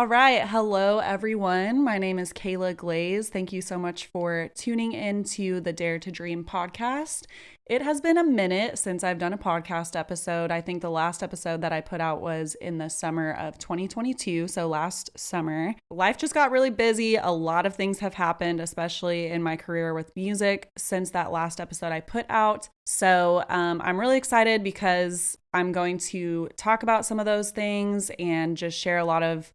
All right. Hello, everyone. My name is Kayla Glaze. Thank you so much for tuning into the Dare to Dream podcast. It has been a minute since I've done a podcast episode. I think the last episode that I put out was in the summer of 2022, so last summer. Life just got really busy. A lot of things have happened, especially in my career with music since that last episode I put out. So I'm really excited because I'm going to talk about some of those things and just share a lot of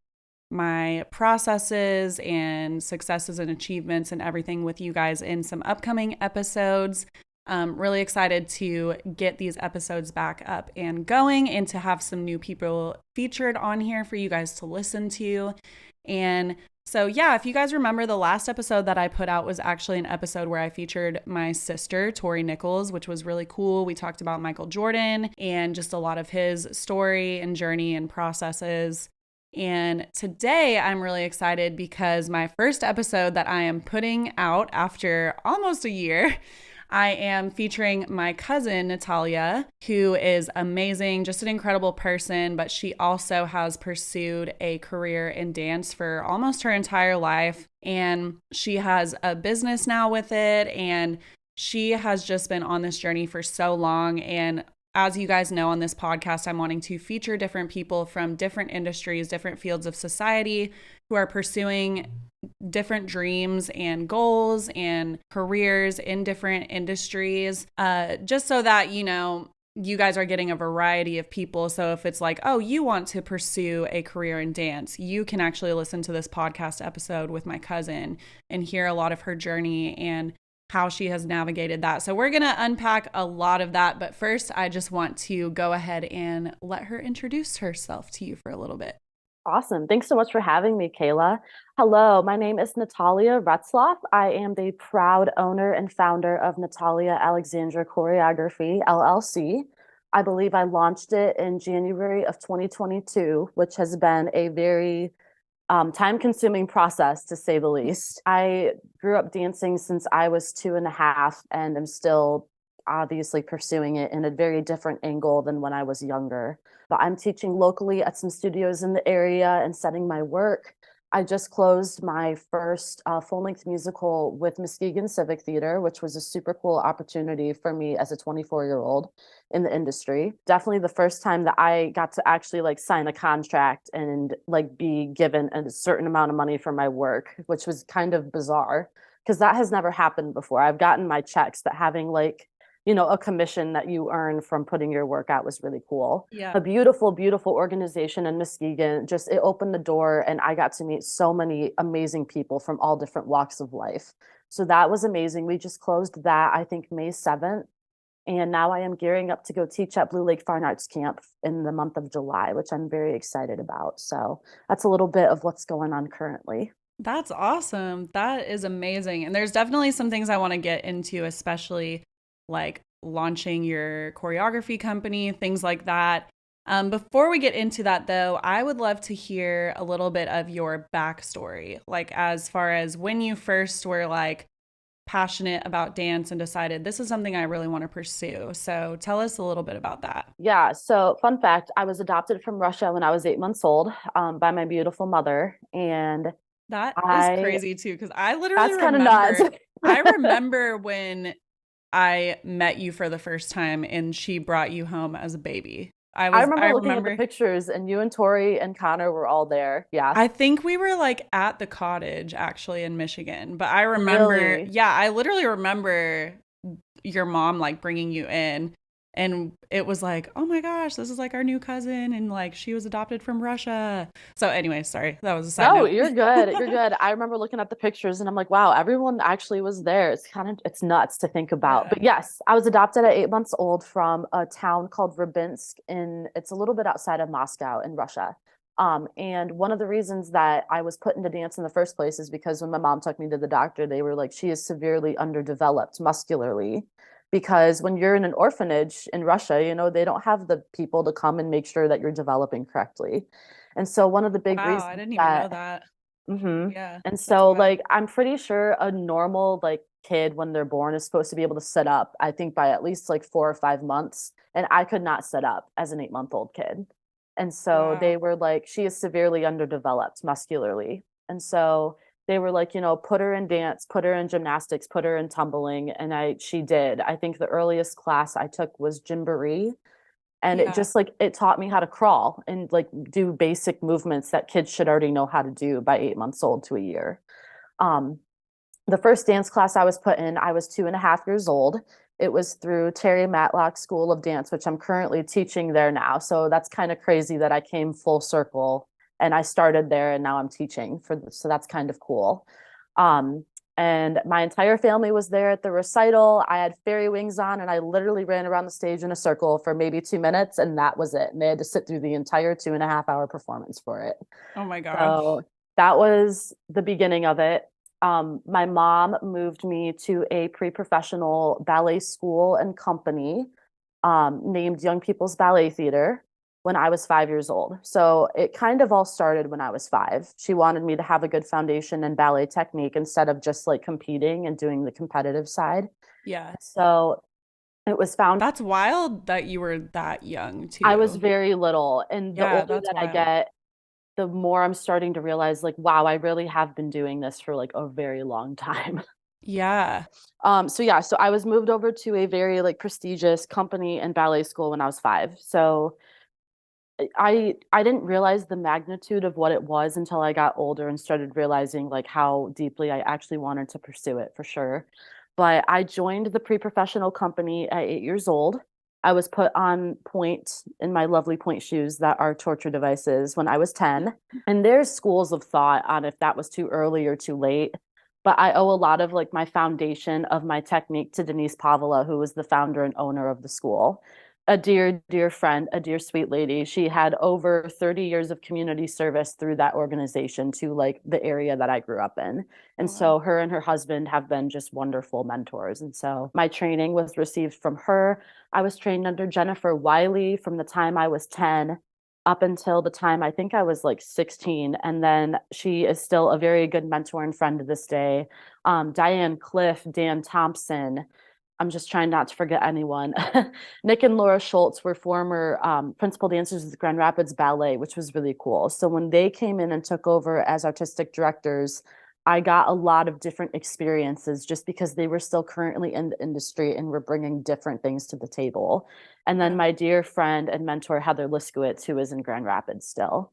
my processes and successes and achievements and everything with you guys in some upcoming episodes. Really excited to get these episodes back up and going and to have some new people featured on here for you guys to listen to. And so, yeah, if you guys remember, the last episode that I put out was actually an episode where I featured my sister, Tori Nichols, which was really cool. We talked about Michael Jordan and just a lot of his story and journey and processes. And today I'm really excited because my first episode that I am putting out after almost a year, I am featuring my cousin, Natalia, who is amazing, just an incredible person, but she also has pursued a career in dance for almost her entire life. And she has a business now with it. And she has just been on this journey for so long. And as you guys know, on this podcast, I'm wanting to feature different people from different industries, different fields of society who are pursuing different dreams and goals and careers in different industries, just so that, you guys are getting a variety of people. So if it's like, oh, you want to pursue a career in dance, you can actually listen to this podcast episode with my cousin and hear a lot of her journey and how she has navigated that. So we're going to unpack a lot of that. But first, I just want to go ahead and let her introduce herself to you for a little bit. Awesome. Thanks so much for having me, Kayla. Hello, my name is Natalia Retzloff. I am the proud owner and founder of Natalia Alexandra Choreography, LLC. I believe I launched it in January of 2022, which has been a very time-consuming process, to say the least. I grew up dancing since I was 2.5, and I'm still obviously pursuing it in a very different angle than when I was younger. But I'm teaching locally at some studios in the area and setting my work. I just closed my first full-length musical with Muskegon Civic Theater, which was a super cool opportunity for me as a 24-year-old in the industry. Definitely the first time that I got to actually sign a contract and be given a certain amount of money for my work, which was kind of bizarre because that has never happened before. I've gotten my checks, but having a commission that you earn from putting your work out was really cool. Yeah. A beautiful, beautiful organization in Muskegon. Just it opened the door and I got to meet so many amazing people from all different walks of life. So that was amazing. We just closed that, I think, May 7th. And now I am gearing up to go teach at Blue Lake Fine Arts Camp in the month of July, which I'm very excited about. So that's a little bit of what's going on currently. That's awesome. That is amazing. And there's definitely some things I want to get into, especially like launching your choreography company, things like that. Before we get into that, though, I would love to hear a little bit of your backstory, like as far as when you first were passionate about dance and decided this is something I really want to pursue. So tell us a little bit about that. Yeah, so fun fact, I was adopted from Russia when I was 8 months old by my beautiful mother. And That is I, crazy too, because I literally that's kind of nuts. remember, I remember when I met you for the first time and she brought you home as a baby. I I remember looking at the remember, pictures and you and Tori and Connor were all there. I Yes. think we were at the cottage actually in Michigan, but I remember, Really? yeah, I literally remember your mom bringing you in and it was like, oh my gosh, this is our new cousin and she was adopted from Russia. So anyway, sorry, that was a side No, note. you're good. You're good. I remember looking at the pictures and I'm like, wow, everyone actually was there. It's nuts to think about. Yeah. But yes, I was adopted at 8 months old from a town called Rybinsk it's a little bit outside of Moscow in Russia. And one of the reasons that I was put into dance in the first place is because when my mom took me to the doctor, they were like, she is severely underdeveloped muscularly. Because when you're in an orphanage in Russia, they don't have the people to come and make sure that you're developing correctly. And so one of the big Wow, I reasons didn't even know that that. Yeah, and that's so wild. I'm pretty sure a normal kid when they're born is supposed to be able to sit up, I think by at least 4 or 5 months. And I could not sit up as an 8-month old kid. And so they Wow. were like, she is severely underdeveloped muscularly. And so they were like, put her in dance, put her in gymnastics, put her in tumbling. And she did. I think the earliest class I took was gymboree. And it Yeah. just like, it taught me how to crawl and like do basic movements that kids should already know how to do by 8 months old to a year. Um, the first dance class I was put in, I was 2.5 years old. It was through Terry Matlock School of Dance, which I'm currently teaching there now. So that's kind of crazy that I came full circle and I started there and now I'm teaching so that's kind of cool. Um, and my entire family was there at the recital. I had fairy wings on and I literally ran around the stage in a circle for maybe 2 minutes and that was it. And they had to sit through the entire 2.5 hour performance for it. Oh my gosh. So that was the beginning of it. My mom moved me to a pre-professional ballet school and company named Young People's Ballet Theater when I was 5 years old. So it kind of all started when I was five. She wanted me to have a good foundation in ballet technique instead of just like competing and doing the competitive side. Yeah. So it was found. That's wild that you were that young I was too. very little, and the Yeah, older that's that I wild. get, the more I'm starting to realize, like, wow, I really have been doing this for like a very long time. Yeah. So yeah, so I was moved over to a very like prestigious company and ballet school when I was five. So I didn't realize the magnitude of what it was until I got older and started realizing like how deeply I actually wanted to pursue it for sure. But I joined the pre-professional company at 8 years old. I was put on point in my lovely point shoes that are torture devices when I was 10. And there's schools of thought on if that was too early or too late. But I owe a lot of like my foundation of my technique to Denise Pavla, who was the founder and owner of the school, a dear, dear friend, a dear sweet lady. She had over 30 years of community service through that organization to like the area that I grew up in. And Wow. so her and her husband have been just wonderful mentors. And so my training was received from her. I was trained under Jennifer Wiley from the time I was 10 up until the time I think I was like 16. And then she is still a very good mentor and friend to this day. Diane Cliff, Dan Thompson, I'm just trying not to forget anyone. Nick and Laura Schultz were former principal dancers at the Grand Rapids Ballet, which was really cool. So when they came in and took over as artistic directors, I got a lot of different experiences just because they were still currently in the industry and were bringing different things to the table. And then Yeah. my dear friend and mentor, Heather Liskowitz, who is in Grand Rapids still.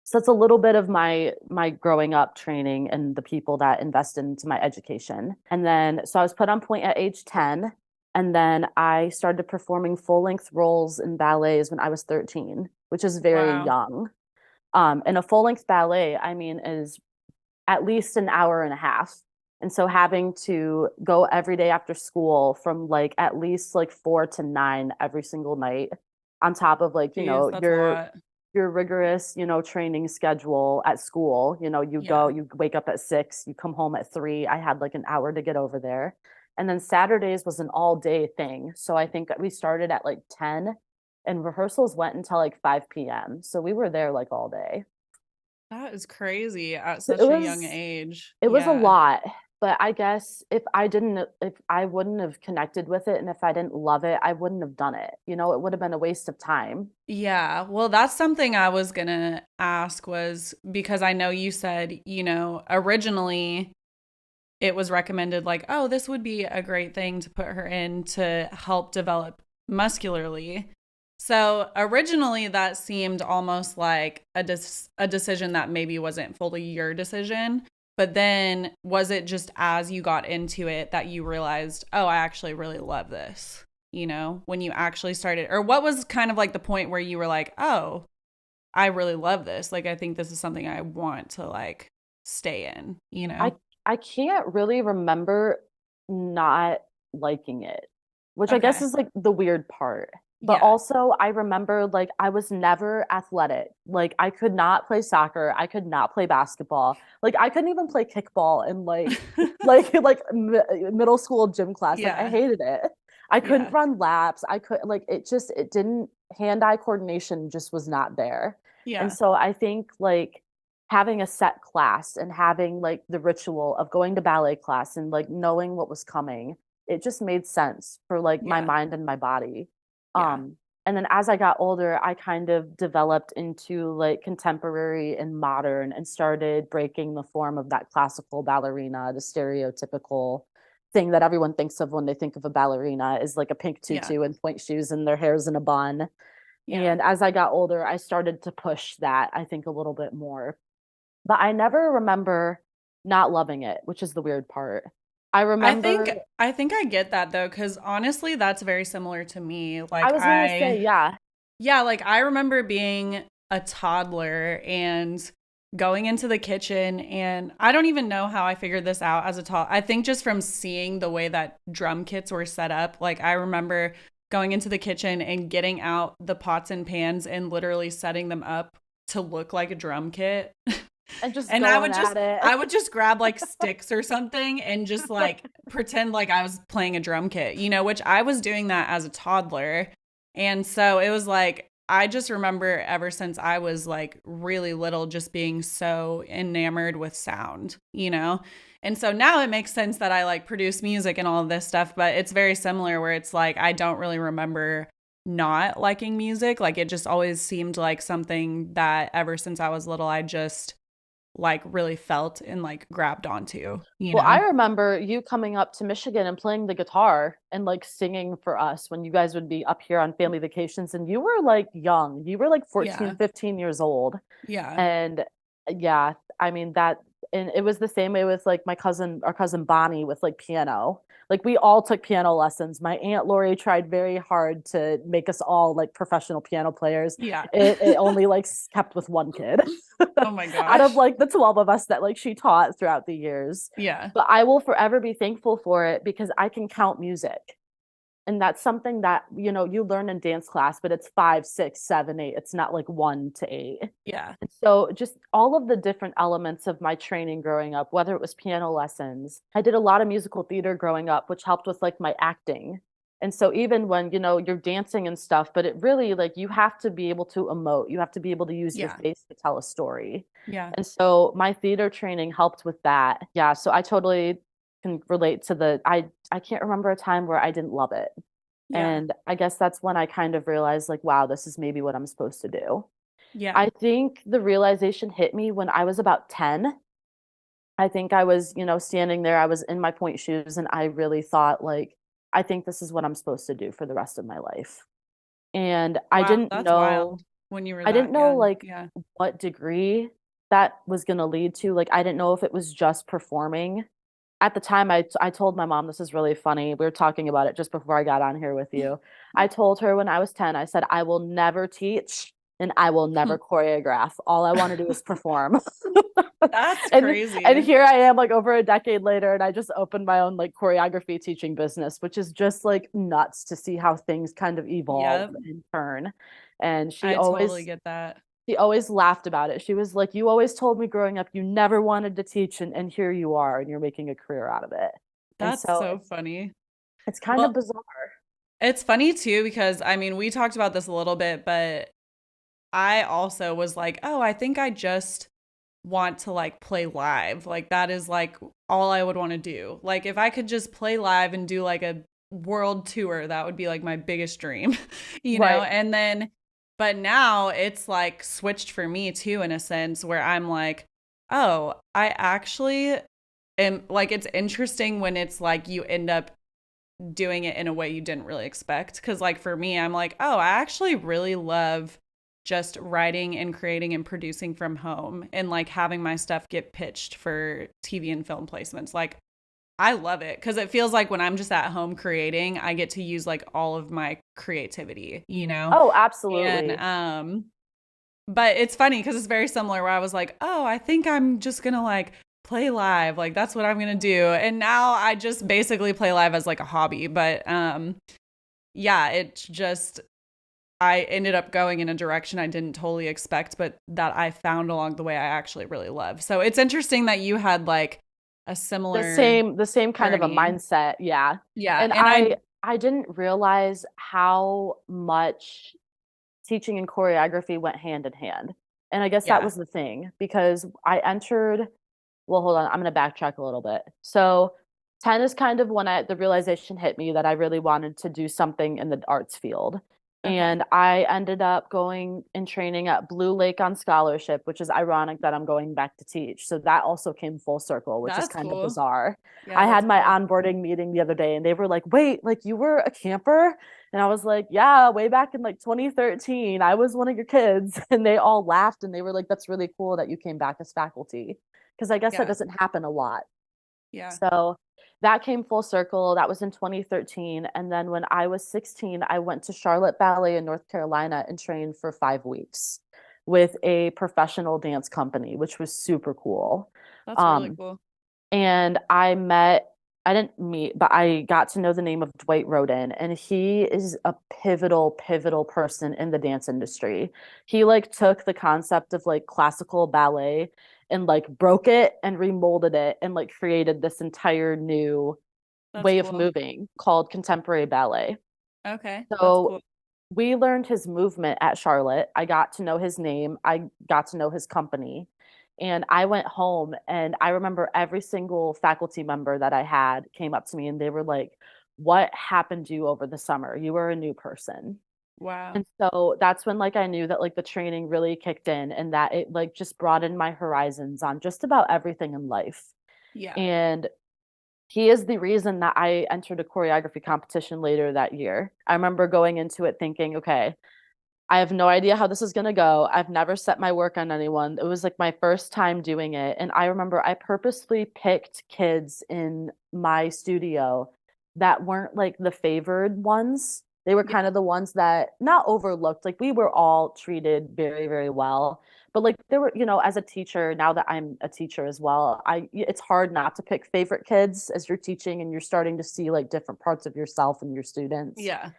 So that's a little bit of my growing up training and the people that invested into my education. And then so I was put on point at age 10, and then I started performing full-length roles in ballets when I was 13, which is very Wow. young. And a full-length ballet, I mean, is at least an hour and a half. And so having to go every day after school from like at least like 4 to 9 every single night on top of like, Jeez, that's a your lot. rigorous, training schedule at school. You go, Yeah. you wake up at 6, you come home at 3. I had like an hour to get over there. And then Saturdays was an all day thing. So I think we started at like 10 and rehearsals went until like 5 p.m. So we were there like all day. That is crazy at So it such a young was age. it was a Yeah. lot, but I guess if I wouldn't have connected with it and if I didn't love it, I wouldn't have done it. It would have been a waste of time. Yeah. Well, that's something I was going to ask was because I know you said, originally it was recommended like, oh, this would be a great thing to put her in to help develop muscularly. So originally that seemed almost like a decision that maybe wasn't fully your decision. But then was it just as you got into it that you realized, oh, I actually really love this? When you actually started, or what was kind of like the point where you were like, oh, I really love this. Like, I think this is something I want to like stay in? I I can't really remember not liking it, which I guess Okay. is like the weird part. But Yeah. also I remember like I was never athletic. Like I could not play soccer, I could not play basketball. Like I couldn't even play kickball in middle school gym class. Like I Yeah. hated it. I couldn't Yeah. run laps. I could like it didn't hand-eye coordination just was not there. And Yeah. so I think like having a set class and having like the ritual of going to ballet class and like knowing what was coming, it just made sense for like my Yeah. mind and my body. Yeah. Um, And then as I got older, I kind of developed into like contemporary and modern and started breaking the form of that classical ballerina, the stereotypical thing that everyone thinks of when they think of a ballerina is like a pink Yeah. tutu and point shoes and their hair's in a bun. Yeah. And as I got older, I started to push that, I think, a little bit more. But I never remember not loving it, which is the weird part. I I think remember, I think I get that though, because honestly, that's very similar to me. I Like was gonna say, yeah, yeah, like I remember being a toddler and going into the kitchen, and I don't even know how I figured this out as a toddler. I think just from seeing the way that drum kits were set up, like I remember going into the kitchen and getting out the pots and pans and literally setting them up to look like a drum kit. and just And going at I it. would just grab like sticks or something and just like pretend like I was playing a drum kit, which I was doing that as a toddler. And so it was like I just remember ever since I was like really little just being so enamored with sound. And so now it makes sense that I like produce music and all of this stuff, but it's very similar where it's like I don't really remember not liking music. Like it just always seemed like something that ever since I was little I just like really felt and like grabbed onto, you Well, I know? remember you coming up to Michigan and playing the guitar and like singing for us when you guys would be up here on family vacations. And you were like young, you were like Yeah. 14, 15 years old. Yeah. And yeah, I mean that, and it was the same way with like our cousin Bonnie with like piano. Like we all took piano lessons. My Aunt Lori tried very hard to make us all like professional piano players. Yeah. It only like kept with one kid Oh my out of gosh. like the 12 of us that like she taught throughout the years. Yeah. But I will forever be thankful for it because I can count music. And that's something that, you learn in dance class, but it's five, six, seven, eight. It's not like one to eight. Yeah. And so just all of the different elements of my training growing up, whether it was piano lessons, I did a lot of musical theater growing up, which helped with like my acting. And so even when, you're dancing and stuff, but it really like you have to be able to emote, you have to be able to use your Yeah. face to tell a story. Yeah. And so my theater training helped with that. Yeah, so I totally can relate to I can't remember a time where I didn't love it. Yeah. And I guess that's when I kind of realized like, wow, this is maybe what I'm supposed to do. Yeah. I think the realization hit me when I was about 10. I think I was, standing there, I was in my point shoes, and I really thought, like, I think this is what I'm supposed to do for the rest of my life. And Wow, that's wild when you were I didn't that know young. like Yeah. what degree that was going to lead to. Like, I didn't know if it was just performing. At the time, I told my mom, this is really funny. We were talking about it just before I got on here with you. I told her when I was 10, I said, I will never teach and I will never choreograph. All I want to do is perform. That's And crazy. here I am like over a decade later and I just opened my own like choreography teaching business, which is just like nuts to see how things kind of evolve Yep. and turn. And I totally get that. she always laughed about it. She was like, you always told me growing up you never wanted to teach, and here you are and you're making a career out of it. And That's so so funny. it's kind of Well, bizarre. it's funny too because I mean, we talked about this a little bit, but I also was like, "Oh, I think I just want to like play live. Like that is like all I would want to do. Like if I could just play live and do like a world tour, that would be like my biggest dream, Right. And then but now it's like switched for me too in a sense where I'm like, "Oh, I actually am like it's interesting when it's like you end up doing it in a way you didn't really expect cuz like for me, I'm like, "Oh, I actually really love just writing and creating and producing from home and like having my stuff get pitched for TV and film placements. Like I love it because it feels like when I'm just at home creating, I get to use like all of my creativity. Oh, And absolutely. but it's funny because it's very similar where I was like, oh, I think I'm just gonna like play live. Like that's what I'm gonna do. And now I just basically play live as like a hobby. But yeah, it's just I ended up going in a direction I didn't totally expect, but that I found along the way I actually really love. So it's interesting that you had like a similar The same kind of a journey. mindset, yeah. Yeah. And And I didn't realize how much teaching and choreography went hand in hand. And I guess that yeah, was the thing because I entered, well, hold on, I'm going to backtrack a little bit. So 10 is kind of when the realization hit me that I really wanted to do something in the arts field. Okay. And I ended up going and training at Blue Lake on scholarship, which is ironic that I'm going back to teach. So that also came full circle, which is That's kind of cool. bizarre. Yeah, I that's had my cool. onboarding meeting the other day and they were like, wait, like you were a camper? And I was like, yeah, way back in like 2013, I was one of your kids. And they all laughed and they were like, that's really cool that you came back as faculty. Because I guess that Yeah. doesn't happen a lot. Yeah. So that came full circle. That was in 2013. And then when I was 16, I went to Charlotte Ballet in North Carolina and trained for 5 weeks with a professional dance company, which was super cool. That's really Um, cool. and I didn't meet, but I got to know the name of Dwight Roden, and he is a pivotal person in the dance industry. He like took the concept of like classical ballet and like broke it and remolded it and like created this entire new That's way of cool. moving called contemporary ballet. Okay. That's So cool. we learned his movement at Charlotte. I got to know his name. I got to know his company. And I went home and I remember every single faculty member that I had came up to me and they were like, "What happened to you over the summer? You were a new person." Wow. And so that's when like I knew that like the training really kicked in and that it like just broadened my horizons on just about everything in life. Yeah. And he is the reason that I entered a choreography competition later that year. I remember going into it thinking, okay, I have no idea how this is going to go. I've never set my work on anyone. It was like my first time doing it. And I remember I purposely picked kids in my studio that weren't like the favored ones. They were kind Yeah. of the ones that not overlooked. Like we were all treated very well. But like there were, as a teacher, now that I'm a teacher as well, it's hard not to pick favorite kids as you're teaching and you're starting to see like different parts of yourself and your students, Yeah.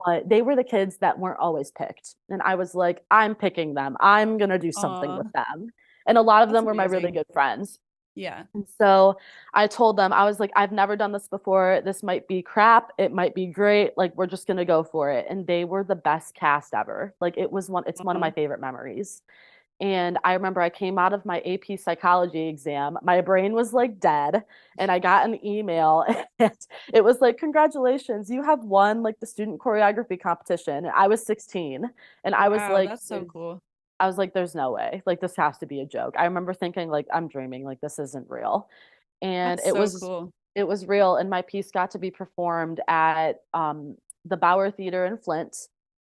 but they were the kids that weren't always picked. And I was like, I'm picking them. I'm going to do something Uh, with them. And a lot of that's them were my really amazing. good friends. Yeah. And so I told them, I was like, I've never done this before. This might be crap. It might be great. Like, we're just going to go for it. And they were the best cast ever. Like, it's one of Uh, my favorite memories. And I remember I came out of my AP psychology exam. My brain was like dead. And I got an email and it was like, congratulations, you have won like the student choreography competition. And I was 16. And wow. That's so cool. I was like, there's no way. Like this has to be a joke. I remember thinking like I'm dreaming, like this isn't real. And That's so cool. it was real. And my piece got to be performed at the Bauer Theater in Flint.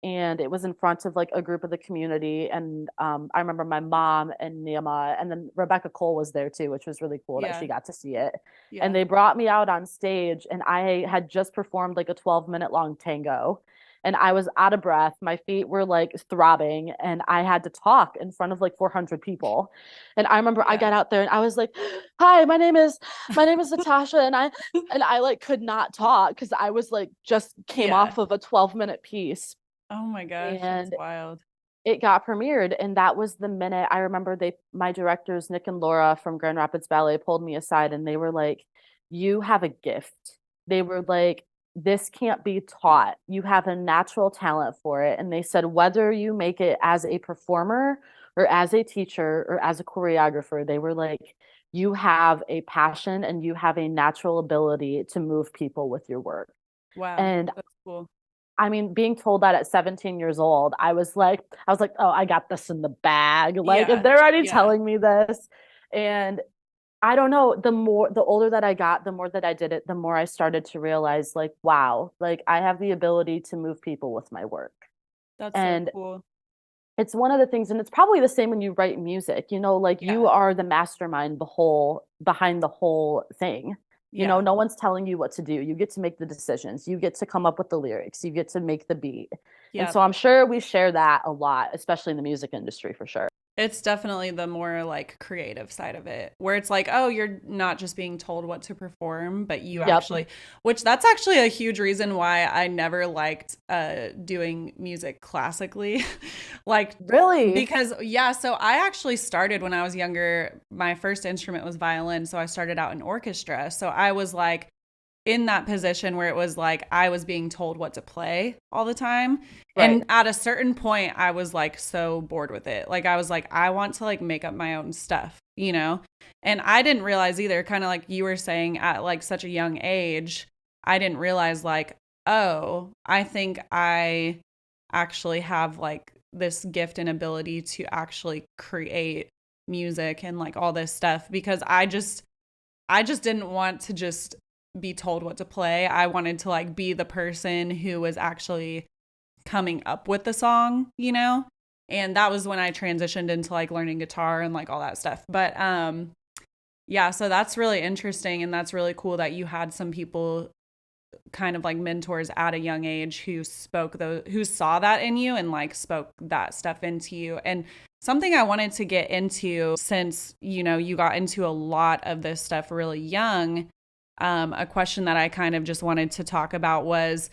And it was in front of like a group of the community. And I remember my mom and Nima, and then Rebecca Cole was there too, which was really cool that she Yeah. got to see it. And Yeah. they brought me out on stage, and I had just performed like a 12-minute long tango. And I was out of breath. My feet were like throbbing, and I had to talk in front of like 400 people. And I remember I Yeah. got out there and I was like, "Hi, my name is Natasha," and I like could not talk because I was like just came Yeah. off of a 12-minute piece. Oh my gosh. That's And wild. it got premiered, and that was the minute I remember my directors Nick and Laura from Grand Rapids Ballet pulled me aside and they were like, "You have a gift." They were like, "This can't be taught. You have a natural talent for it." And they said whether you make it as a performer or as a teacher or as a choreographer, they were like, "You have a passion and you have a natural ability to move people with your work." Wow. And That's cool. I mean, being told that at 17 years old, I was like, oh, I got this in the bag. Like, if Yeah. they're already Yeah. telling me this. And I don't know, the older that I got, the more that I did it, the more I started to realize, like, wow, like I have the ability to move people with my work. That's so And cool. it's one of the things, and it's probably the same when you write music, like you Yeah. are the mastermind behind the whole thing. Yeah. No one's telling you what to do. You get to make the decisions. You get to come up with the lyrics. You get to make the beat. And Yeah. so I'm sure we share that a lot, especially in the music industry for sure. It's definitely the more like creative side of it, where it's like, oh, you're not just being told what to perform, but you Yep. actually, which that's actually a huge reason why I never liked doing music classically. Like, Really? because, yeah, so I actually started when I was younger. My first instrument was violin. So I started out in orchestra. So I was like, in that position where it was like I was being told what to play all the time. Right. And at a certain point, I was like so bored with it. Like I was like, I want to like make up my own stuff, you know? And I didn't realize either, kind of like you were saying at like such a young age, I didn't realize like, oh, I think I actually have like this gift and ability to actually create music and like all this stuff, because I just didn't want to just be told what to play. I wanted to like be the person who was actually coming up with the song, you know? And that was when I transitioned into like learning guitar and like all that stuff. But yeah, so that's really interesting, and that's really cool that you had some people kind of like mentors at a young age who saw that in you and like spoke that stuff into you. And something I wanted to get into, since you got into a lot of this stuff really young, a question that I kind of just wanted to talk about was,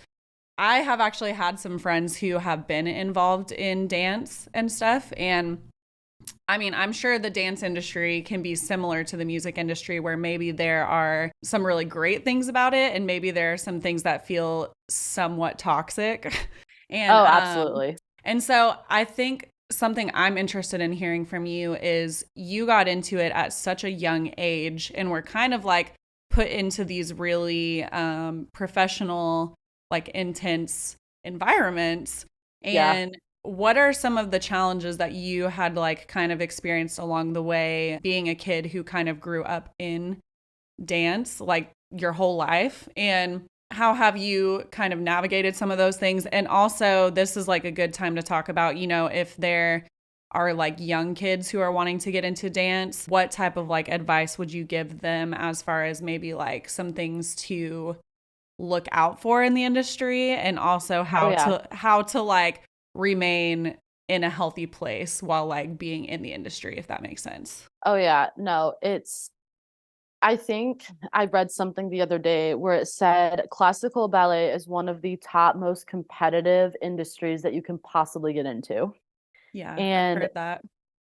I have actually had some friends who have been involved in dance and stuff, and I mean, I'm sure the dance industry can be similar to the music industry, where maybe there are some really great things about it, and maybe there are some things that feel somewhat toxic. and Oh, um absolutely. and so I think something I'm interested in hearing from you is, you got into it at such a young age and were kind of like put into these really professional, like intense environments. Yeah. And what are some of the challenges that you had like kind of experienced along the way, being a kid who kind of grew up in dance like your whole life? And how have you kind of navigated some of those things? And also, this is like a good time to talk about, if there are like young kids who are wanting to get into dance, what type of like advice would you give them, as far as maybe like some things to look out for in the industry, and also Oh, how yeah. to like remain in a healthy place while like being in the industry, if that makes sense. Oh, yeah. No, I think I read something the other day where it said classical ballet is one of the top most competitive industries that you can possibly get into. Yeah, I've And heard that.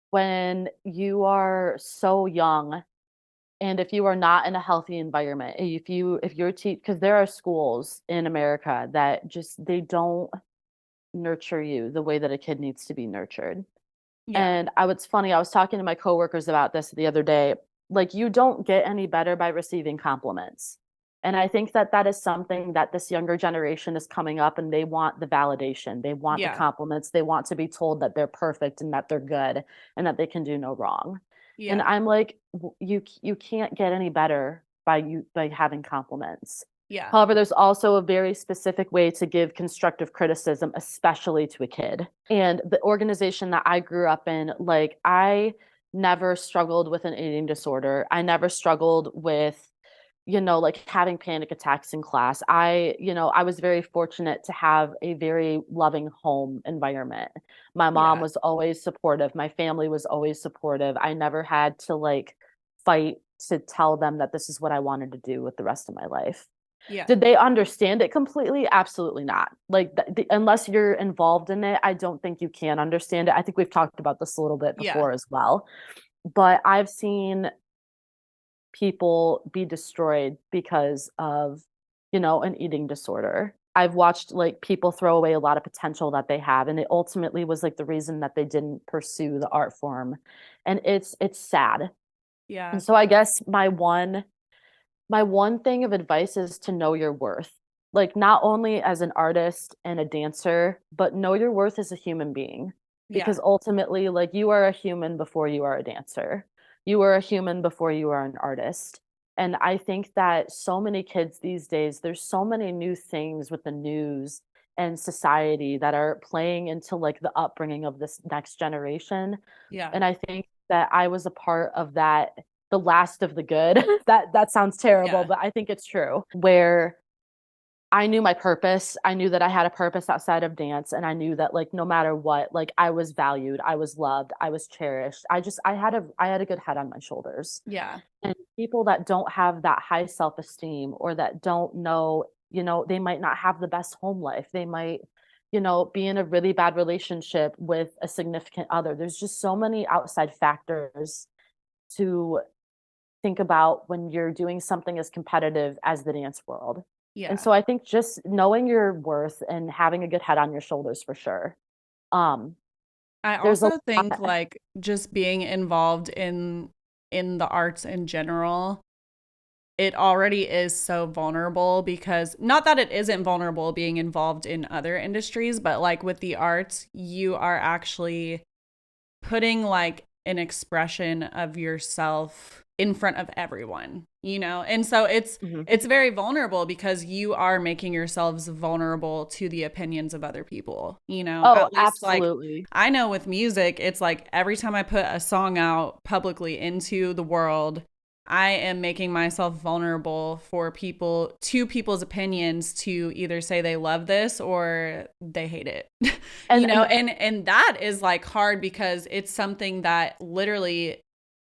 when you are so young, and if you are not in a healthy environment, if you're because there are schools in America that just they don't nurture you the way that a kid needs to be nurtured. Yeah. And what's funny, I was talking to my coworkers about this the other day. Like, you don't get any better by receiving compliments. And I think that that is something that this younger generation is coming up, and they want the validation. They want the Yeah. compliments. They want to be told that they're perfect and that they're good and that they can do no wrong. And Yeah. I'm like, You can't get any better by having compliments. Yeah. However, there's also a very specific way to give constructive criticism, especially to a kid. And the organization that I grew up in, like, I never struggled with an eating disorder. I never struggled with, like, having panic attacks in class. I was very fortunate to have a very loving home environment. My mom Yeah. was always supportive. My family was always supportive. I never had to like fight to tell them that this is what I wanted to do with the rest of my life. Yeah. Did they understand it completely? Absolutely not. Like, unless you're involved in it, I don't think you can understand it. I think we've talked about this a little bit Yeah. before as well. But I've seen people be destroyed because of, an eating disorder. I've watched like people throw away a lot of potential that they have, and it ultimately was like the reason that they didn't pursue the art form. And it's sad. And Yeah. so I guess my one thing of advice is to know your worth. Like, not only as an artist and a dancer, but know your worth as a human being. Because Yeah. ultimately, like, you are a human before you are a dancer. You are a human before you are an artist. And I think that so many kids these days, there's so many new things with the news and society that are playing into like the upbringing of this next generation. Yeah. And I think that I was a part of that, the last of the good. That sounds terrible, Yeah. but I think it's true. Where I knew my purpose. I knew that I had a purpose outside of dance, and I knew that like no matter what, like I was valued, I was loved, I was cherished. I had a good head on my shoulders. Yeah. And people that don't have that high self-esteem, or that don't know, they might not have the best home life. They might, be in a really bad relationship with a significant other. There's just so many outside factors to think about when you're doing something as competitive as the dance world. And Yeah. so I think just knowing your worth and having a good head on your shoulders for sure. Um, I there's a also think lot. like just being involved in the arts in general, it already is so vulnerable, because not that it isn't vulnerable being involved in other industries, but like with the arts, you are actually putting like an expression of yourself in front of everyone, and so Mhm. it's very vulnerable, because you are making yourselves vulnerable to the opinions of other people, Oh, at least like absolutely. I know with music, it's like every time I put a song out publicly into the world, I am making myself vulnerable for people's opinions, to either say they love this or they hate it. And And that is like hard, because it's something that literally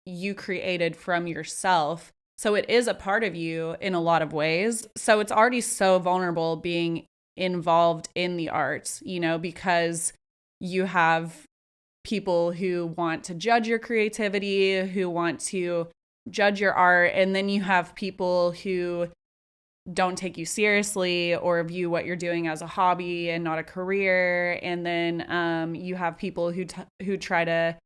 you created from yourself. So it is a part of you in a lot of ways. So it's already so vulnerable being involved in the arts, because you have people who want to judge your creativity, who want to judge your art, and then you have people who don't take you seriously or view what you're doing as a hobby and not a career. And then you have people who try to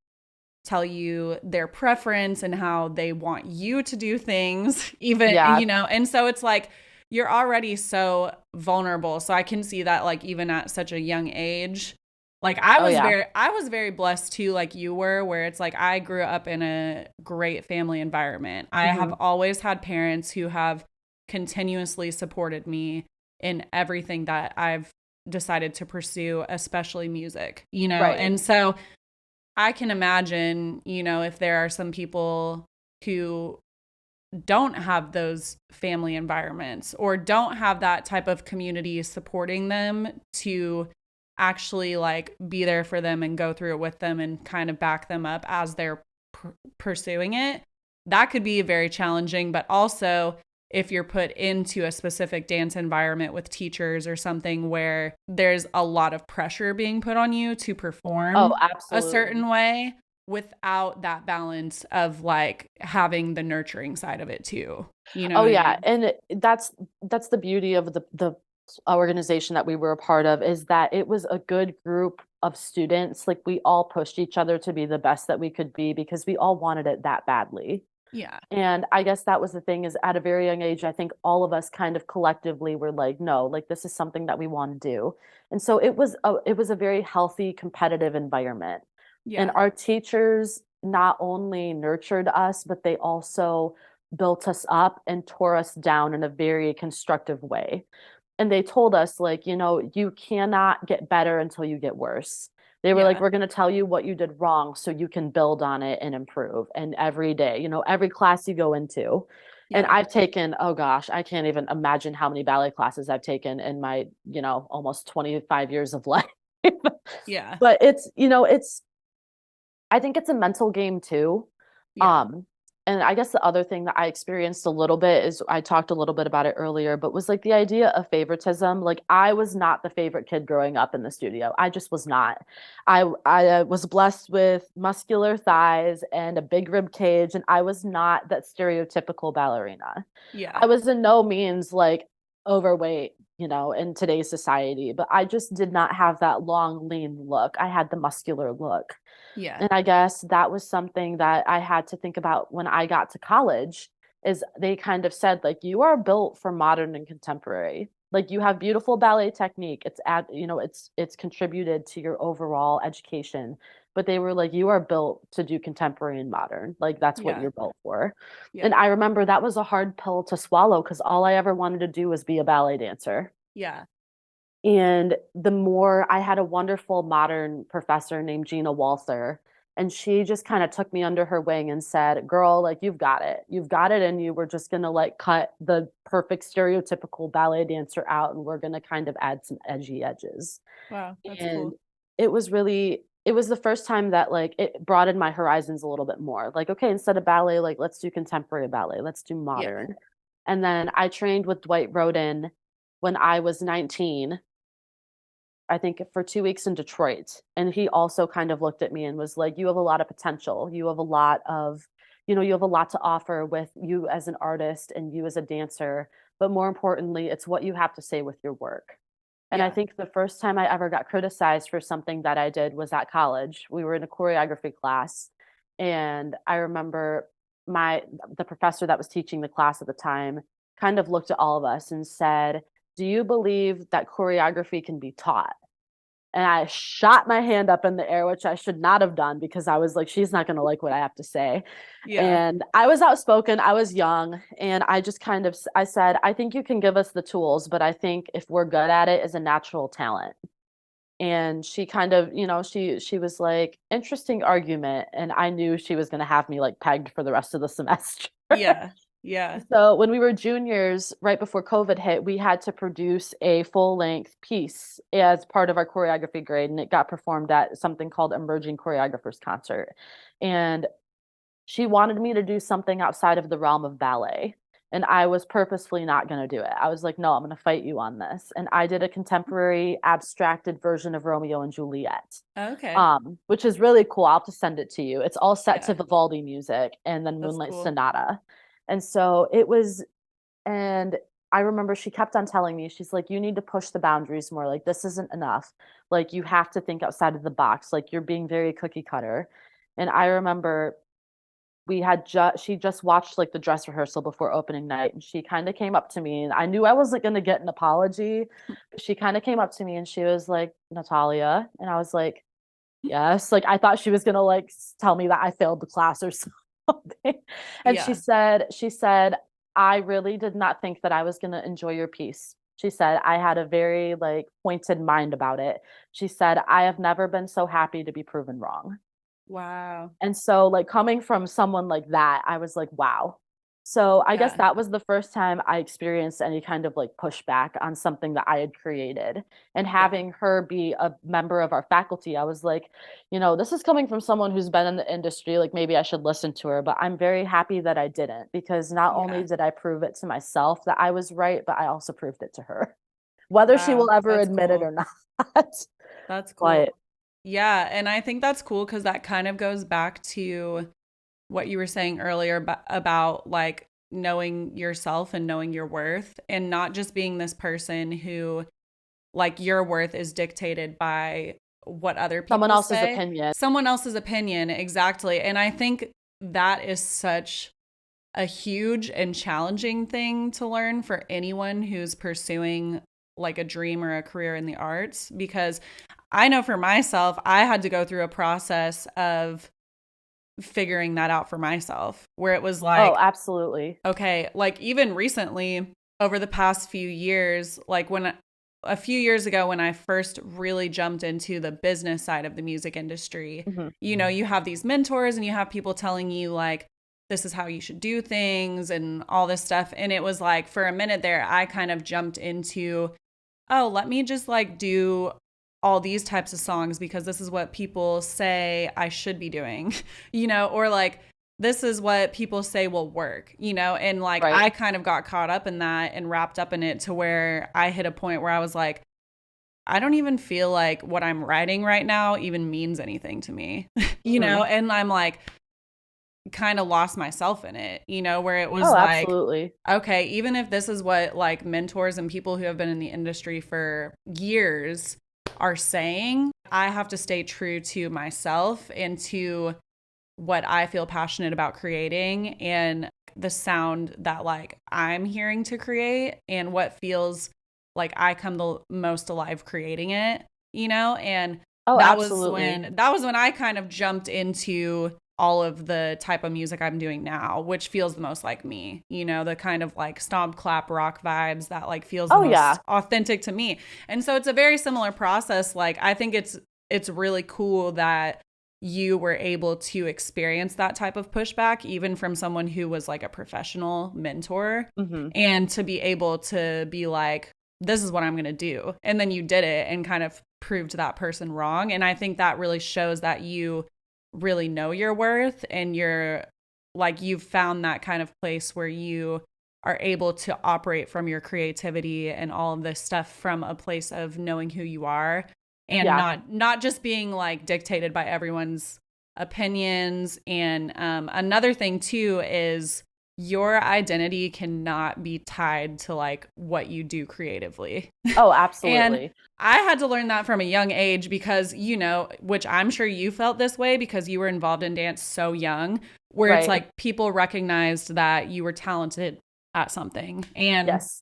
tell you their preference and how they want you to do things, even, yeah. and so it's like you're already so vulnerable. So I can see that, like, even at such a young age. Like Oh yeah. I was very blessed too, like you were, where it's like I grew up in a great family environment. I have Hmm. always had parents who have continuously supported me in everything that I've decided to pursue, especially music, Right. and so I can imagine, if there are some people who don't have those family environments or don't have that type of community supporting them to actually like be there for them and go through it with them and kind of back them up as they're pursuing it. That could be very challenging, but also if you're put into a specific dance environment with teachers or something where there's a lot of pressure being put on you to Oh, perform a absolutely. certain way, without that balance of like having the nurturing side of it too. You know Oh what I yeah, mean? and that's the beauty of the organization that we were a part of, is that it was a good group of students. Like we all pushed each other to be the best that we could be because we all wanted it that badly. Yeah. And I guess that was the thing, is at a very young age, I think all of us kind of collectively were like, no, like this is something that we want to do. And so it was a very healthy, competitive environment. And Yeah. our teachers not only nurtured us, but they also built us up and tore us down in a very constructive way. And they told us, like, you cannot get better until you get worse. They were like, Yeah. we're going to tell you what you did wrong so you can build on it and improve. And every day, every class you go into. And Yeah. I've taken, oh gosh, I can't even imagine how many ballet classes I've taken in my, almost 25 years of life. Yeah. But I think it's a mental game too. Yeah. Um, and I guess the other thing that I experienced a little bit is, I talked a little bit about it earlier, but was like the idea of favoritism. Like I was not the favorite kid growing up in the studio. I just was not. I was blessed with muscular thighs and a big rib cage, and I was not that stereotypical ballerina. Yeah. I was in no means like overweight, in today's society, but I just did not have that long, lean look. I had the muscular look. Yeah. And I guess that was something that I had to think about when I got to college, is they kind of said, like, you are built for modern and contemporary. Like you have beautiful ballet technique. It's contributed to your overall education. But they were like, you are built to do contemporary and modern. Like that's what Yeah. you're built for. And Yeah. I remember that was a hard pill to swallow because all I ever wanted to do was be a ballet dancer. Yeah. And the more I had a wonderful modern professor named Gina Walther, and she just kind of took me under her wing and said, "Girl, like you've got it. You've got it, and you we're just gonna like cut the perfect stereotypical ballet dancer out, and we're gonna kind of add some edgy edges." Wow, that's And cool. it was the first time that like it broadened my horizons a little bit more. Like, okay, instead of ballet, like let's do contemporary ballet, let's do Yeah. modern. And then I trained with Dwight Roden when I was 19, I think, for 2 weeks in Detroit. And he also kind of looked at me and was like, you have a lot of potential. You have a lot to offer with you as an artist and you as a dancer. But more importantly, it's what you have to say with your work. And I Yeah. think the first time I ever got criticized for something that I did was at college. We were in a choreography class. And I remember the professor that was teaching the class at the time kind of looked at all of us and said, "Do you believe that choreography can be taught?" And I shot my hand up in the air, which I should not have done because I was like, she's not going to like what I have to say. Yeah. And I was outspoken, I was young, and I just kind of I said, "I think you can give us the tools, but I think if we're good at it is a natural talent." And she kind of, she was like, "Interesting argument." And I knew she was going to have me like pegged for the rest of the semester. Yeah. Yeah. So when we were juniors, right before COVID hit, we had to produce a full length piece as part of our choreography grade, and it got performed at something called Emerging Choreographers Concert. And she wanted me to do something outside of the realm of ballet. And I was purposefully not going to do it. I was like, "No, I'm going to fight you on this." And I did a contemporary abstracted version of Romeo and Juliet, Okay. which is really cool. I'll have to send it to you. It's all set to Yeah. Vivaldi music and then That's Moonlight cool. Sonata. And so it was, and I remember she kept on telling me, she's like, "You need to push the boundaries more. Like, this isn't enough. Like, you have to think outside of the box. Like, you're being very cookie cutter." And I remember she just watched like the dress rehearsal before opening night, and she kind of came up to me, and I knew I wasn't going to get an apology. But she kind of came up to me and she was like, "Natalia." And I was like, "Yes." Like, I thought she was going to like tell me that I failed the class or something. And Yeah. she said, "I really did not think that I was going to enjoy your piece." She said, "I had a very like pointed mind about it." She said, "I have never been so happy to be proven wrong." Wow. And so, like, coming from someone like that, I was like, wow. So I guess Yeah. that was the first time I experienced any kind of like pushback on something that I had created. And Yeah. having her be a member of our faculty, I was like, this is coming from someone who's been in the industry. Like, maybe I should listen to her. But I'm very happy that I didn't, because not only Yeah. did I prove it to myself that I was right, but I also proved it to her, whether she will Wow. ever That's admit it cool. or not. That's cool. But Yeah. And I think that's cool because that kind of goes back to what you were saying earlier about like knowing yourself and knowing your worth and not just being this person who like your worth is dictated by what other someone people else's say, opinion. someone else's opinion. Exactly. And I think that is such a huge and challenging thing to learn for anyone who's pursuing like a dream or a career in the arts, because I know for myself, I had to go through a process of figuring that out for myself where it was Oh, like, absolutely. okay, like even recently over the past few years, like when a few years ago when I first really jumped into the business side of the music industry, Mhm. you have these mentors and you have people telling you like this is how you should do things and all this stuff, and it was like for a minute there I kind of jumped into, oh, let me just like do all these types of songs because this is what people say I should be doing, or like this is what people say will work, and like Right. I kind of got caught up in that and wrapped up in it to where I hit a point where I was like, I don't even feel like what I'm writing right now even means anything to me, Mhm. and I'm like, kind of lost myself in it, where it was Oh, like, absolutely. okay, even if this is what like mentors and people who have been in the industry for years are saying, I have to stay true to myself and to what I feel passionate about creating and the sound that like I'm hearing to create and what feels like I come the most alive creating it, and Oh, that was absolutely. when I kind of jumped into all of the type of music I'm doing now, which feels the most like me, the kind of like stomp clap rock vibes that like feels the Oh, most yeah. authentic to me. And so it's a very similar process. Like I think it's really cool that you were able to experience that type of pushback, even from someone who was like a professional mentor, Mhm. and to be able to be like, this is what I'm going to do. And then you did it and kind of proved that person wrong. And I think that really shows that you really know your worth and you're like, you've found that kind of place where you are able to operate from your creativity and all of this stuff from a place of knowing who you are and Yeah. not just being like dictated by everyone's opinions. And another thing too is your identity cannot be tied to like what you do creatively. Oh, And absolutely. I had to learn that from a young age because, which I'm sure you felt this way because you were involved in dance so young, where it's Right. like people recognized that you were talented at something. And Yes.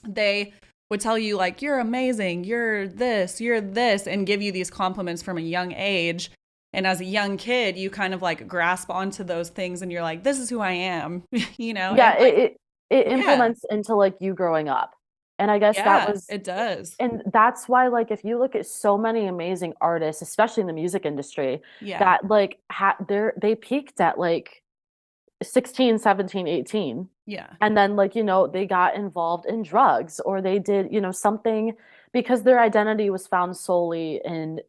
they would tell you, like, you're amazing, you're this, and give you these compliments from a young age. And as a young kid, you kind of like grasp onto those things and you're like, this is who I am, Yeah, And like, it yeah, implements into like you growing up. And I guess that yeah, was it does. and that's why like if you look at so many amazing artists, especially in the music industry, Yeah, that like they peaked at like 16, 17, 18. yeah. And then like, they got involved in drugs or they did, something because their identity was found solely in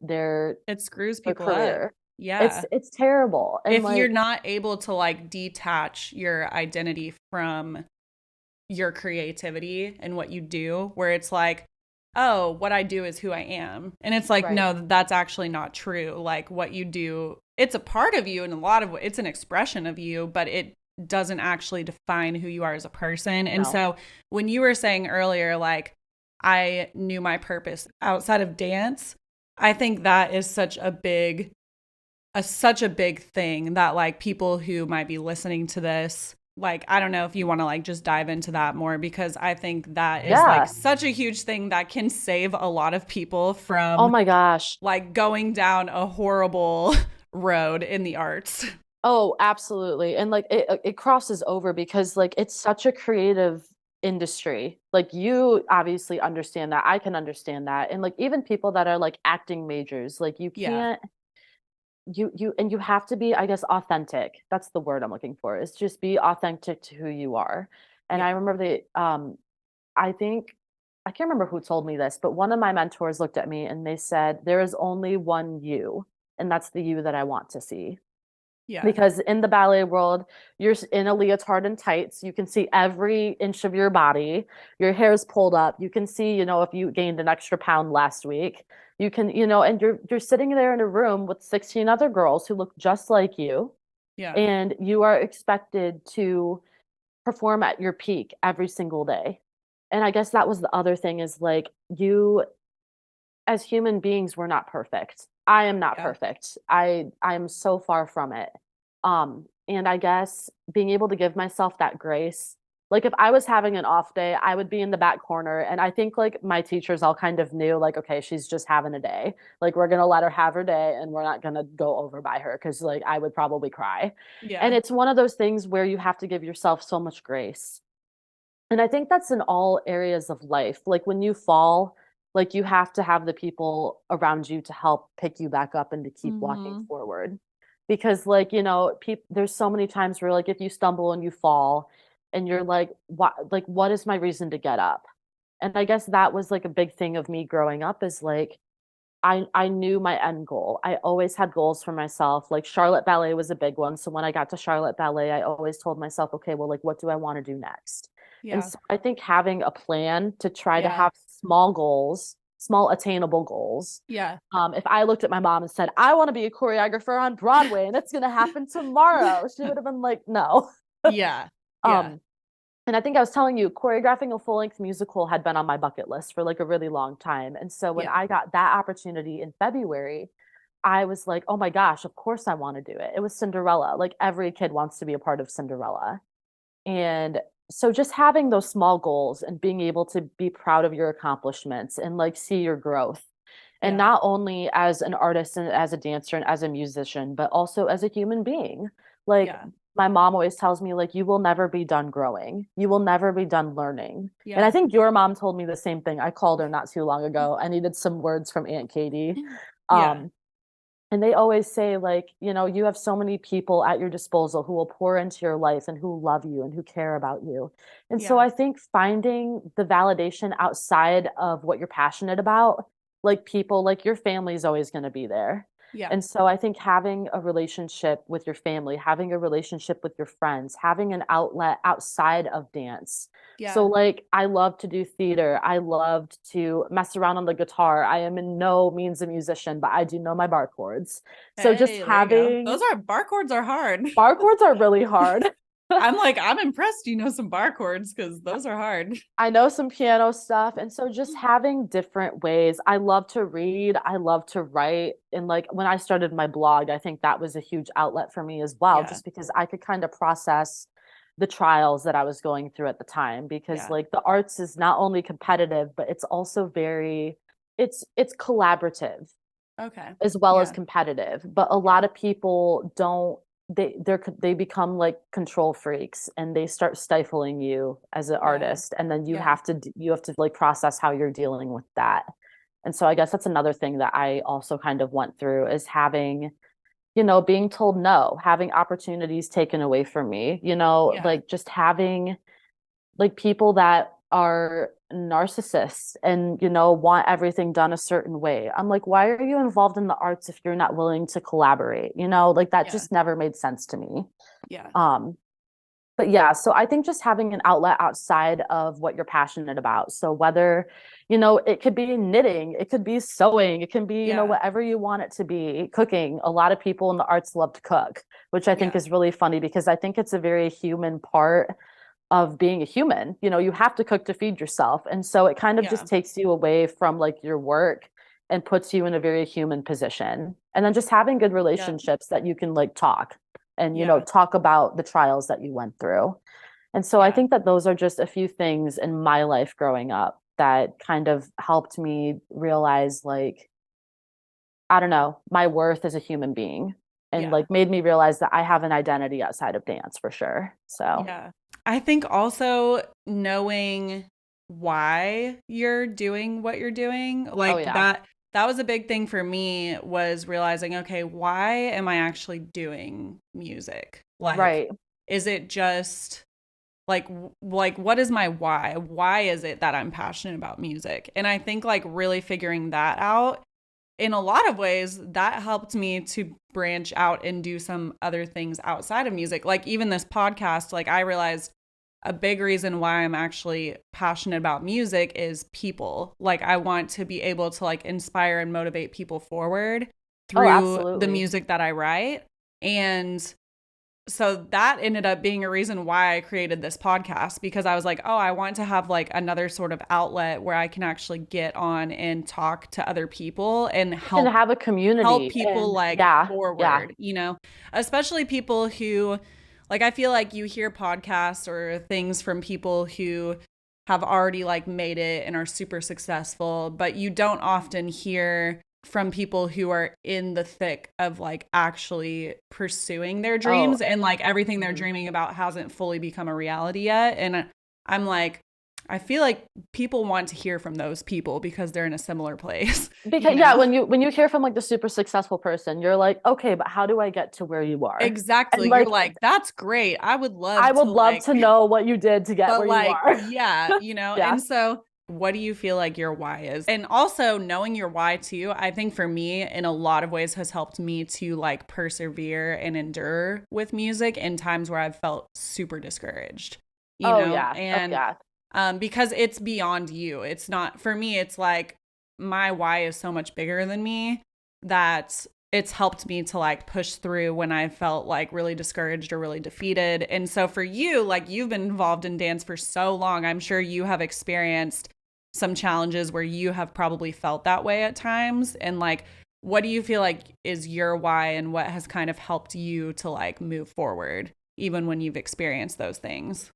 It screws their people up. career. Yeah. It's terrible. And If you're like, not able to like detach your identity from your creativity and what you do, where it's like, oh, what I do is who I am. And it's like, right. no, that's actually not true. Like what you do, it's a part of you and a lot of it's an expression of you, but it doesn't actually define who you are as a person. And No. so when you were saying earlier, like, I knew my purpose outside of dance, I think that is such a big thing that like people who might be listening to this, like, I don't know if you want to like just dive into that more because I think that is like Yeah. such a huge thing that can save a lot of people Oh from my gosh. like going down a horrible road in the arts. Oh, absolutely. And like it crosses over because like it's such a creative industry. Like you obviously understand that. I can understand that. And like even people that are like acting majors, like you Yeah. can't you have to be, I guess, authentic. That's the word I'm looking for. Is just be authentic to who you are. And I Yeah. remember I think I can't remember who told me this, but one of my mentors looked at me and they said, there is only one you, and that's the you that I want to see. Yeah. Because in the ballet world, you're in a leotard and tights. You can see every inch of your body. Your hair is pulled up. You can see, if you gained an extra pound last week. You can, and you're sitting there in a room with 16 other girls who look just like you, Yeah. and you are expected to perform at your peak every single day. And I guess that was the other thing is like you as human beings, we're not perfect. I am not Yeah. perfect. I am so far from it. And I guess being able to give myself that grace. Like if I was having an off day, I would be in the back corner. And I think like my teachers all kind of knew, like, okay, she's just having a day. Like we're gonna let her have her day and we're not gonna go over by her because like I would probably cry. And Yeah. it's one of those things where you have to give yourself so much grace. And I think that's in all areas of life. Like when you fall, like you have to have the people around you to help pick you back up and to keep walking Mm-hmm. forward. Because like, there's so many times where like if you stumble and you fall and you're what is my reason to get up? And I guess that was like a big thing of me growing up is like I knew my end goal. I always had goals for myself. Like Charlotte Ballet was a big one. So when I got to Charlotte Ballet, I always told myself, okay, well, like, what do I want to do next? And Yeah. so I think having a plan to try to Yeah. have small goals, small attainable goals. Yeah. If I looked at my mom and said, I want to be a choreographer on Broadway and it's going to happen tomorrow, she would have been like, no. Yeah. Yeah. Um, and I think I was telling you, choreographing a full length musical had been on my bucket list for like a really long time. And so when Yeah. I got that opportunity in February, I was like, oh my gosh, of course I want to do it. It was Cinderella. Like every kid wants to be a part of Cinderella. And so just having those small goals and being able to be proud of your accomplishments and like see your growth. And Yeah. not only as an artist and as a dancer and as a musician, but also as a human being. Like Yeah. my mom always tells me, like, you will never be done growing. You will never be done learning. And I Yeah. think your mom told me the same thing. I called her not too long ago. I needed some words from Aunt Katie. Yeah. Um, and they always say, like, you have so many people at your disposal who will pour into your life and who love you and who care about you. And so Yeah. I think finding the validation outside of what you're passionate about, like people, like your family is always going to be there. Yeah. And so I think having a relationship with your family, having a relationship with your friends, having an outlet outside of dance. So, Yeah. like, I love to do theater. I loved to mess around on the guitar. I am in no means a musician, but I do know my bar chords. So, just Hey, there you go. having Those are bar chords are hard. bar chords are really hard. I'm like, I'm impressed you know some bar chords because those are hard. I know some piano stuff. And so just having different ways. I love to read, I love to write. And like when I started my blog, I think that was a huge outlet for me as well, Yeah. just because I could kind of process the trials that I was going through at the time. Because Yeah. like the arts is not only competitive, but it's also very, it's collaborative Okay. as well as Yeah. competitive. But a Yeah. lot of people don't, they become like control freaks and they start stifling you as an Yeah. artist, and then Yeah. you have to like process how you're dealing with that. And so I guess that's another thing that I also kind of went through is having, being told no, having opportunities taken away from me, Yeah. like just having like people that are narcissists and want everything done a certain way. I'm like, why are you involved in the arts if you're not willing to collaborate? Like that Yeah. just never made sense to me. Yeah. um but yeah, so I think just having an outlet outside of what you're passionate about. So whether, it could be knitting, it could be sewing, it can be, Yeah. whatever you want it to be, cooking. A lot of people in the arts love to cook, which I think Yeah. is really funny because I think it's a very human part of being a human. You have to cook to feed yourself. And so it kind of Yeah. just takes you away from like your work and puts you in a very human position. And then just having good Yeah. relationships that you can like talk and, Yeah. talk about the trials that you went through. And so I Yeah. think that those are just a few things in my life growing up that kind of helped me realize, like, I don't know, my worth as a human being, and Yeah. like made me realize that I have an identity outside of dance for sure. So, Yeah. I think also knowing why you're doing what you're doing, oh, like yeah. that was a big thing for me was realizing, okay, why am I actually doing music? Like, Right. is it just like what is my why? Why is it that I'm passionate about music? And I think like really figuring that out in a lot of ways, that helped me to branch out and do some other things outside of music. Like even this podcast, like I realized a big reason why I'm actually passionate about music is people. Like I want to be able to like inspire and motivate people forward Oh, through the absolutely. music that I write. And so that ended up being a reason why I created this podcast because I was like, oh, I want to have like another sort of outlet where I can actually get on and talk to other people and And help have a help community. people And like yeah, yeah. forward, especially people who like I feel like you hear podcasts or things from people who have already like made it and are super successful, but you don't often hear from people who are in the thick of like actually pursuing their Oh, dreams and like everything they're mhm. dreaming about hasn't fully become a reality yet. And I'm like, I feel like people want to hear from those people because they're in a similar place, Because you yeah, know? when you hear from like the super successful person, you're like, okay, but how do I get to where you are? And Exactly. You're like, like, that's great. I would I love would to love like, to know what you did to get but where you like, are. yeah, Yeah. and so what do you feel like your why is? And also knowing your why too, I think for me in a lot of ways has helped me to like persevere and endure with music in times where I've felt super discouraged, Oh yeah. Oh and yeah. because it's beyond you. It's not for me, it's like my why is so much bigger than me that it's helped me to like push through when I felt like really discouraged or really defeated. And so for you, like you've been involved in dance for so long, I'm sure you have experienced some challenges where you have probably felt that way at times. And like, what do you feel like is your why and what has kind of helped you to like move forward, even when you've experienced those things?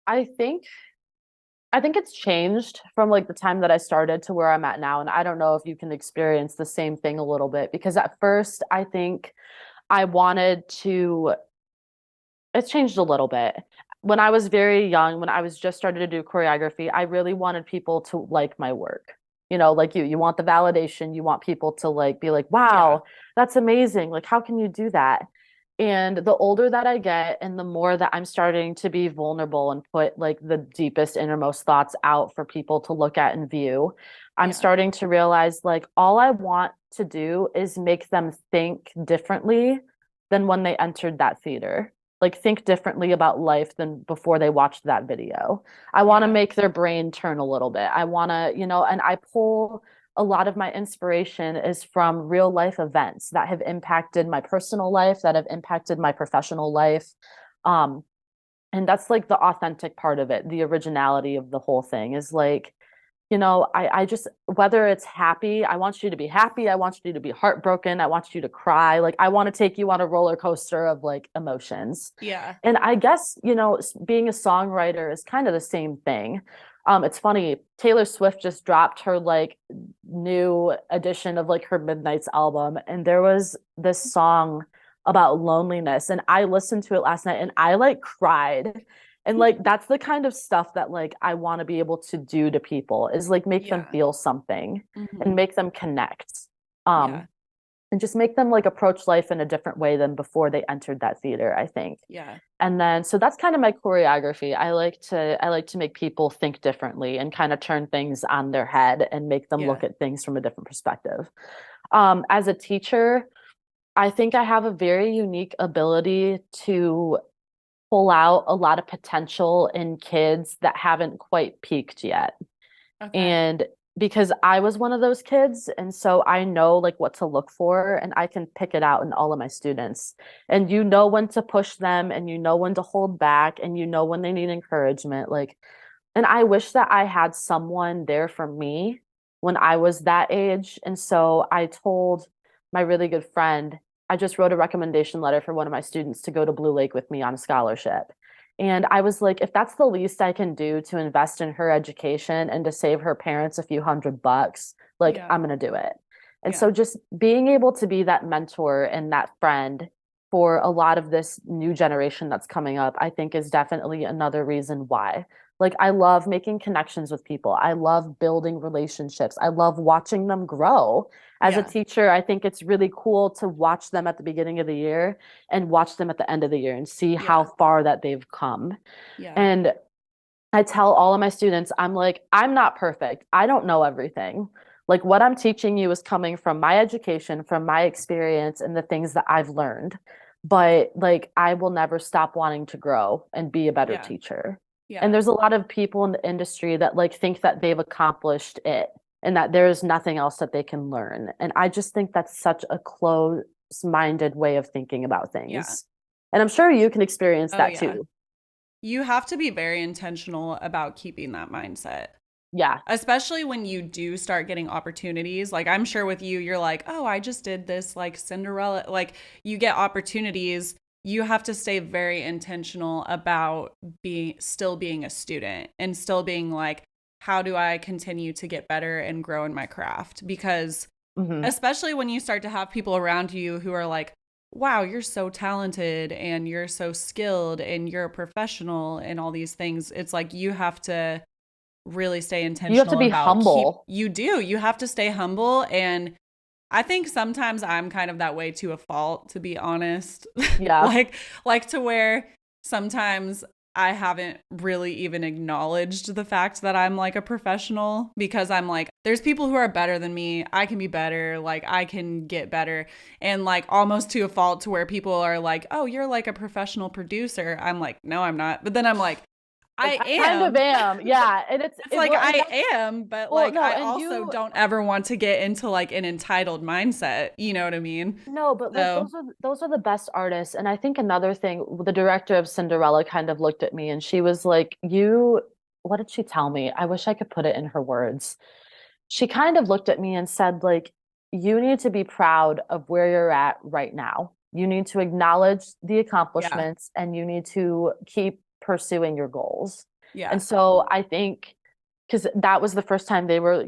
I think I think it's changed from like the time that I started to where I'm at now. And I don't know if you can experience the same thing a little bit because at first I think I wanted to, it's changed a little bit. When I was very young, when I was just started to do choreography, I really wanted people to like my work. Like you want the validation, you want people to like be like, Yeah. wow, that's amazing. Like, how can you do that? And the older that I get and the more that I'm starting to be vulnerable and put like the deepest, innermost thoughts out for people to look at and view, I'm Yeah. starting to realize like all I want to do is make them think differently than when they entered that theater. Like think differently about life than before they watched that video. I want to Yeah. make their brain turn a little bit. I want to, and I pull a lot of my inspiration is from real life events that have impacted my personal life, that have impacted my professional life. Um, And that's like the authentic part of it, the originality of the whole thing is like, I just, whether it's happy, I want you to be happy. I want you to be heartbroken. I want you to cry. Like, I want to take you on a roller coaster of like emotions. Yeah. And I guess, being a songwriter is kind of the same thing. It's funny, Taylor Swift just dropped her like new edition of like her Midnights album, and there was this song about loneliness, and I listened to it last night and I like cried. And like that's the kind of stuff that like I want to be able to do to people is like make them Yeah. feel something and Hmm. make them connect. Um, Yeah. and just make them like approach life in a different way than before they entered that theater, I think. Yeah. And then so that's kind of my choreography. I like to make people think differently and kind of turn things on their head and make them Yeah. look at things from a different perspective. As a teacher, I think I have a very unique ability to pull out a lot of potential in kids that haven't quite peaked yet. Okay. And because I was one of those kids, and so I know like what to look for, and I can pick it out in all of my students. And you know when to push them, and you know when to hold back, and you know when they need encouragement. Like, and I wish that I had someone there for me when I was that age. And so I told my really good friend, I just wrote a recommendation letter for one of my students to go to Blue Lake with me on a scholarship. And I was like, if that's the least I can do to invest in her education and to save her parents a few $100, like Yeah. I'm going to do it. And Yeah. so just being able to be that mentor and that friend for a lot of this new generation that's coming up, I think is definitely another reason why. Like, I love making connections with people. I love building relationships. I love watching them grow. As a Yeah. teacher, I think it's really cool to watch them at the beginning of the year and watch them at the end of the year and see how Yeah. far that they've come. Yeah. And I tell all of my students, I'm like, I'm not perfect. I don't know everything. Like, what I'm teaching you is coming from my education, from my experience, and the things that I've learned. But like, I will never stop wanting to grow and be a better Yeah. teacher. And Yeah. there's a lot of people in the industry that like think that they've accomplished it and that there is nothing else that they can learn. And I just think that's such a close-minded way of thinking about Yeah. things. And I'm sure you can experience Oh that yeah. too. You have to be very intentional about keeping that mindset. Yeah. Especially when you do start getting opportunities. Like I'm sure with you, you're like, oh, I just did this like Cinderella. Like you get opportunities. You have to stay very intentional about being a student and still being like, how do I continue to get better and grow in my craft? Because Hmm. especially when you start to have people around you who are like, wow, you're so talented and you're so skilled and you're a professional and all these things. It's like you have to really stay You have to intentional be about humble. you have to stay humble. And I think sometimes I'm kind of that way to a fault, to be honest. Yeah. like to where sometimes I haven't really even acknowledged the fact that I'm like a professional because I'm like, there's people who are better than me. I can be better. Like I can get better. And like almost to a fault to where people are like, oh, you're like a professional producer. I'm like, no, I'm not. But then I'm like, Like I I kind of am. am. Yeah. And It's like well, and I that's, am, but well, like no, I and also you, don't ever want to get into like an entitled mindset. You know what I mean? no, but like So, those are the best artists. And I think another thing, the director of Cinderella kind of looked at me and she was like, what did she tell me? I wish I could put it in her words. She kind of looked at me and said, like, you need to be proud of where you're at right now. You need to acknowledge the yeah. accomplishments and you need to keep pursuing your goals. And Yeah. so I think because that was the first time they were,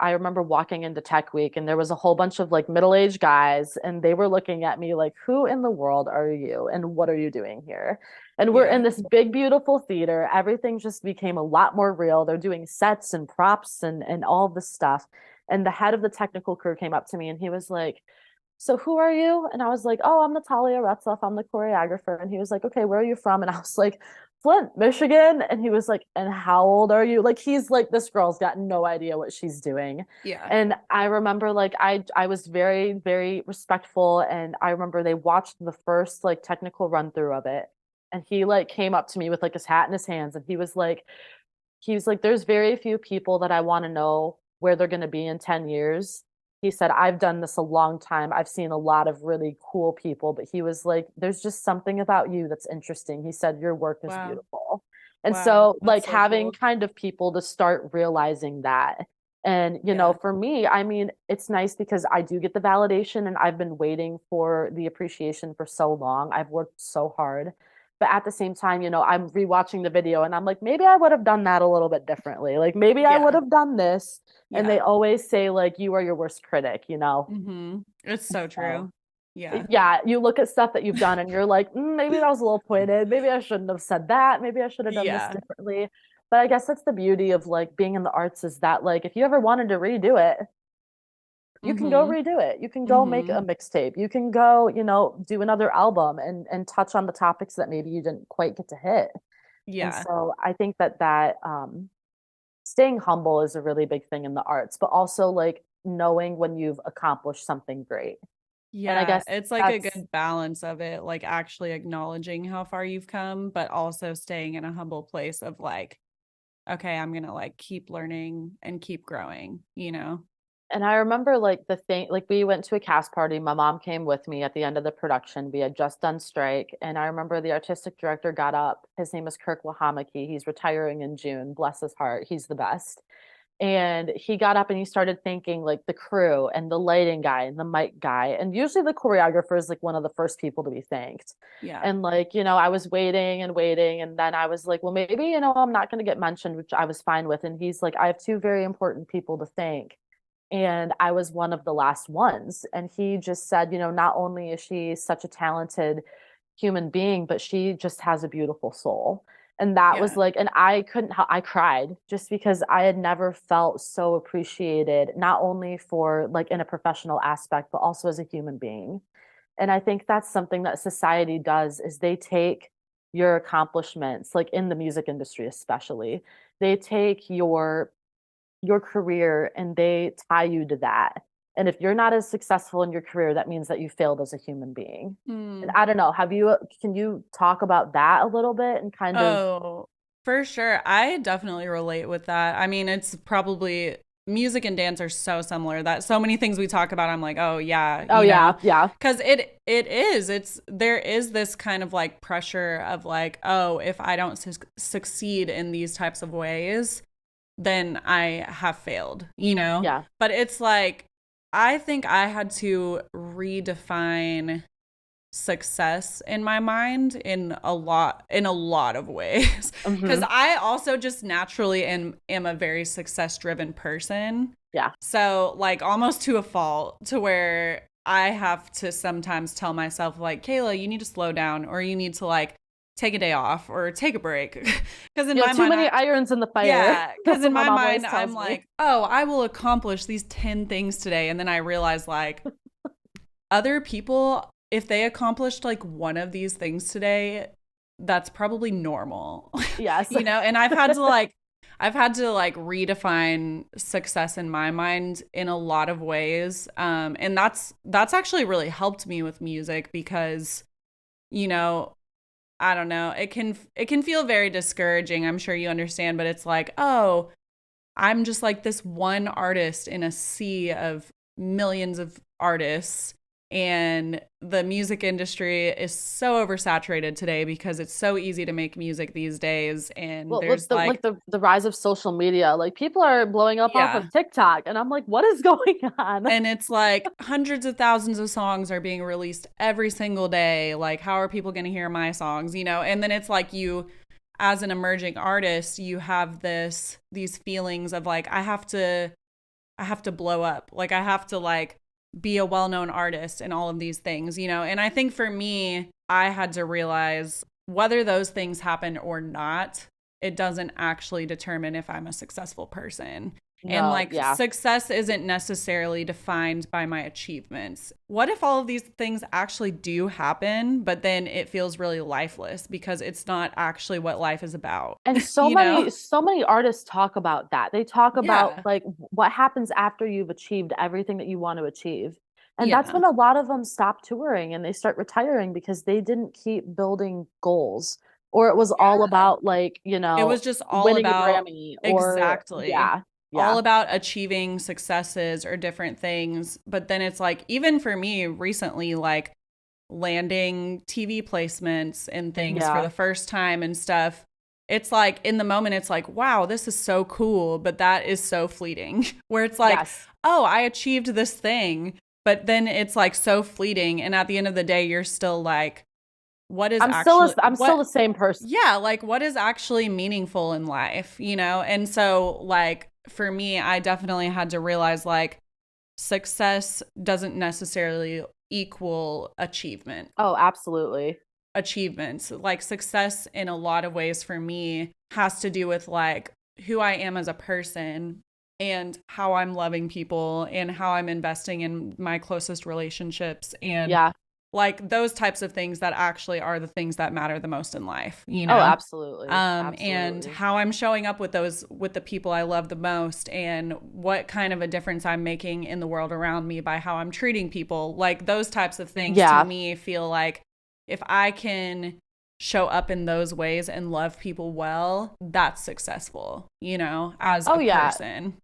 I remember walking into Tech Week and there was a whole bunch of like middle-aged guys and they were looking at me like, who in the world are you and what are you doing here? And we're in Yeah. this big, beautiful theater. Everything just became a lot more real. They're doing sets and props and all this stuff. And the head of the technical crew came up to me and he was like, so who are you? And I was like, oh, I'm Natalia Retzloff. I'm the choreographer. And he was like, okay, where are you from? And I was like, Flint, Michigan. And he was like, and how old are you? Like, he's like, this girl's got no idea what she's doing. Yeah. And I remember like I was very, very respectful. And I remember they watched the first like technical run through of it. And he like came up to me with like his hat in his hands and he was like, there's very few people that I want to know where they're going to be in 10 years he said, I've done this a long time. I've seen a lot of really cool people, but he was like, there's just something about you that's interesting. He said, your work is Wow. beautiful. And Wow. so, That's like, so having cool. kind of people to start realizing that. And, Yeah. for me, I mean, it's nice because I do get the validation and I've been waiting for the appreciation for so long. I've worked so hard. But at the same time, I'm rewatching the video and I'm like, maybe I would have done that a little bit differently. Like, maybe I would Yeah. have done this. And they Yeah. always say, like, you are your worst critic, you know? It's so So, true. Yeah. yeah, you look at stuff that you've done and you're like, maybe that was a little pointed. Maybe I shouldn't have said that. Maybe I should have done this Yeah. differently. But I guess that's the beauty of like being in the arts is that like if you ever wanted to redo it, you can go Mm-hmm. redo it. You can go make Mm-hmm. a mixtape. You can go, do another album and touch on the topics that maybe you didn't quite get to hit. And Yeah. so I think that staying humble is a really big thing in the arts, but also like knowing when you've accomplished something great. And I Yeah. guess It's like a that's good balance of it, like actually acknowledging how far you've come, but also staying in a humble place of like, okay, I'm gonna like keep learning and keep growing, you know? And I remember like the thing, like we went to a cast party. My mom came with me at the end of the production. We had just done strike. And I remember the artistic director got up. His name is Kirk Wahamaki. He's retiring in June. Bless his heart. He's the best. And he got up and he started thanking like the crew and the lighting guy and the mic guy. And usually the choreographer is like one of the first people to be thanked. Yeah. And like, I was waiting and waiting. And then I was like, well, maybe, I'm not going to get mentioned, which I was fine with. And he's like, I have two very important people to thank and I was one of the last ones. And he just said, not only is she such a talented human being, but she just has a beautiful soul. And that was Yeah. like, and I couldn't, I cried just because I had never felt so appreciated, not only for like in a professional aspect, but also as a human being. And I think that's something that society does is they take your accomplishments, like in the music industry, especially, they take your career and they tie you to that. And if you're not as successful in your career, that means that you failed as a human being. And Hmm. I don't know, can you talk about that a little bit and kind of, Oh, for sure. I definitely relate with that. I mean, it's probably music and dance are so similar that so many things we talk about, I'm like, oh yeah, oh, yeah, yeah, because there is this kind of like pressure of like, oh, if I don't succeed in these types of ways, then I have failed. yeah. But it's like, I think I had to redefine success in my mind in a lot of ways because Hmm. I also just naturally am a very success driven person, Yeah. so like almost to a fault to where I have to sometimes tell myself like, Kayla, you need to slow down, or you need to like take a day off or take a break because in my Too mind many irons in the fire. yeah, because That's what in my my mom always mind tells I'm me. like, oh, I will accomplish these 10 things today, and then I realize like other people, if they accomplished like one of these things today, that's probably normal. Yes. And I've had to like redefine success in my mind in a lot of ways. And that's actually really helped me with music because, you know, I don't know, it can feel very discouraging. I'm sure you understand, but it's like, oh, I'm just like this one artist in a sea of millions of artists. And the music industry is so oversaturated today because it's so easy to make music these days. And Well, with there's the like, like the rise of social media, like people are blowing up off yeah. of TikTok, and I'm like, what is going on? And it's like hundreds of thousands of songs are being released every single day. Like, how are people going to hear my songs? And then it's like as an emerging artist, you have these feelings of like, I have to blow up. Like I have to like be a well-known artist and all of these things. And I think for me, I had to realize whether those things happen or not, it doesn't actually determine if I'm a successful person. And No, like yeah. success isn't necessarily defined by my achievements. What if all of these things actually do happen, but then it feels really lifeless because it's not actually what life is about, And you know? so many artists talk about that. They talk about Yeah. like what happens after you've achieved everything that you want to achieve. And that's Yeah. when a lot of them stop touring and they start retiring because they didn't keep building goals or it was all Yeah. about like, It was just all winning a about Grammy or exactly. yeah. all Yeah. about achieving successes or different things. But then it's like, even for me recently, like landing TV placements and things for Yeah. the first time and stuff. It's like in the moment, it's like, wow, this is so cool. But that is so fleeting, where it's like, Yes. oh, I achieved this thing. But then it's like so fleeting. And at the end of the day, you're still like, what is actually, I'm still the same person. yeah, like what is actually meaningful in life, you know? And so, like, for me, I definitely had to realize like success doesn't necessarily equal achievement. Oh, absolutely. Achievements, like success in a lot of ways for me, has to do with like who I am as a person and how I'm loving people and how I'm investing in my closest relationships and Yeah. like those types of things that actually are the things that matter the most in life, you Oh, know? absolutely. And Absolutely. how I'm showing up with those, with the people I love the most, and what kind of a difference I'm making in the world around me by how I'm treating people. Like those types of things to Yeah. me feel like if I can show up in those ways and love people well, that's successful, you know, as Oh, a yeah. person.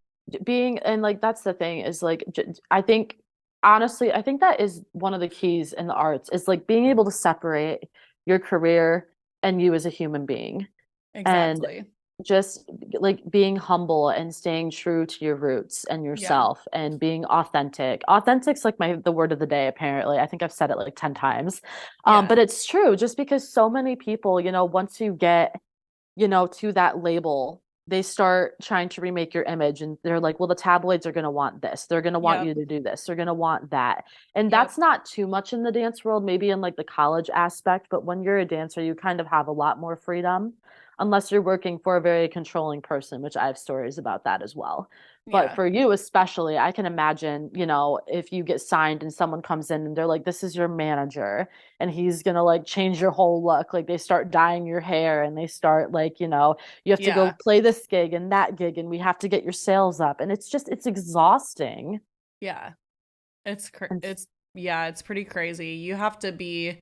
Being and like that's the thing is like I think honestly, I think that is one of the keys in the arts is like being able to separate your career and you as a human being. And Exactly. just like being humble and staying true to your roots and Yeah. yourself and being authentic. Authentic's like the word of the day, apparently. I think I've said it like 10 times. But Yeah. it's true just because so many people, once you get, to that label, they start trying to remake your image and they're like, well, the tabloids are going to want this. They're going to want Yep. you to do this. They're going to want that. And Yep. that's not too much in the dance world, maybe in like the college aspect, but when you're a dancer, you kind of have a lot more freedom unless you're working for a very controlling person, which I have stories about that as well. But Yeah. for you especially, I can imagine, if you get signed and someone comes in and they're like, this is your manager and he's gonna like change your whole look. Like they start dyeing your hair and they start like, you have to go Yeah. play this gig and that gig and we have to get your sales up. And it's exhausting. Yeah. And It's yeah, it's pretty crazy. You have to be,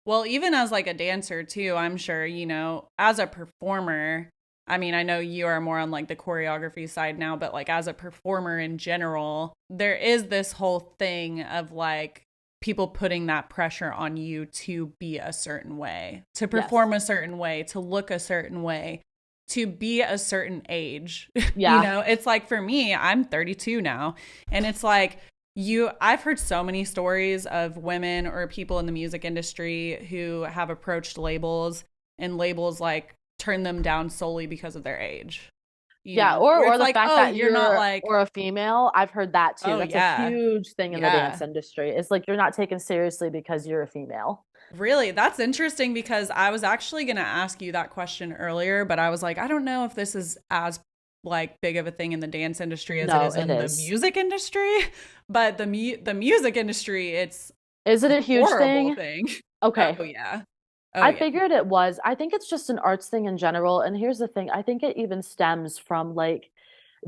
well, even as like a dancer too, I'm sure, you know, as a performer, I mean, I know you are more on like the choreography side now, but like as a performer in general, there is this whole thing of like people putting that pressure on you to be a certain way, to yes. perform a certain way, to look a certain way, to be a certain age. You Yeah. know, it's like for me, I'm 32 now, and it's like I've heard so many stories of women or people in the music industry who have approached labels and labels like turn them down solely because of their age. You Yeah, know, where or it's the like, fact oh, that you're not you're like, or a female, I've heard that too. oh That's a yeah, huge thing in the dance yeah. industry. It's like you're not taken seriously because you're a female. Really, that's interesting because I was actually going to ask you that question earlier, but I was like, I don't know if this is as like big of a thing in the dance industry as it No, is it in the is. music industry. But the music industry, it's Is it a a huge horrible thing? thing. Okay. Oh yeah. Oh I yeah. figured it was. I think it's just an arts thing in general. And here's the thing, I think it even stems from like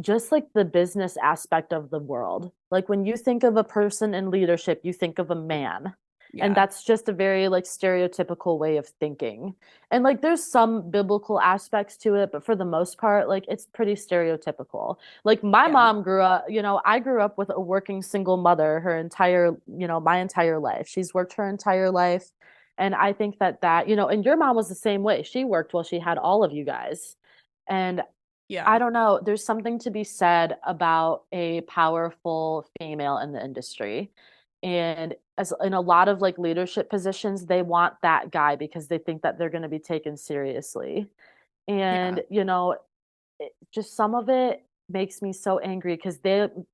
just like the business aspect of the world. Like when you think of a person in leadership, you think of a man. And Yeah. that's just a very like stereotypical way of thinking. And like there's some biblical aspects to it, but for the most part, like it's pretty stereotypical. Like my Yeah. mom grew up, I grew up with a working single mother her entire, my entire life. She's worked her entire life. And I think that, and your mom was the same way. She worked while she had all of you guys. And I Yeah. don't know. There's something to be said about a powerful female in the industry. And as in a lot of like leadership positions, they want that guy because they think that they're going to be taken seriously. Yeah. And, just some of it makes me so angry because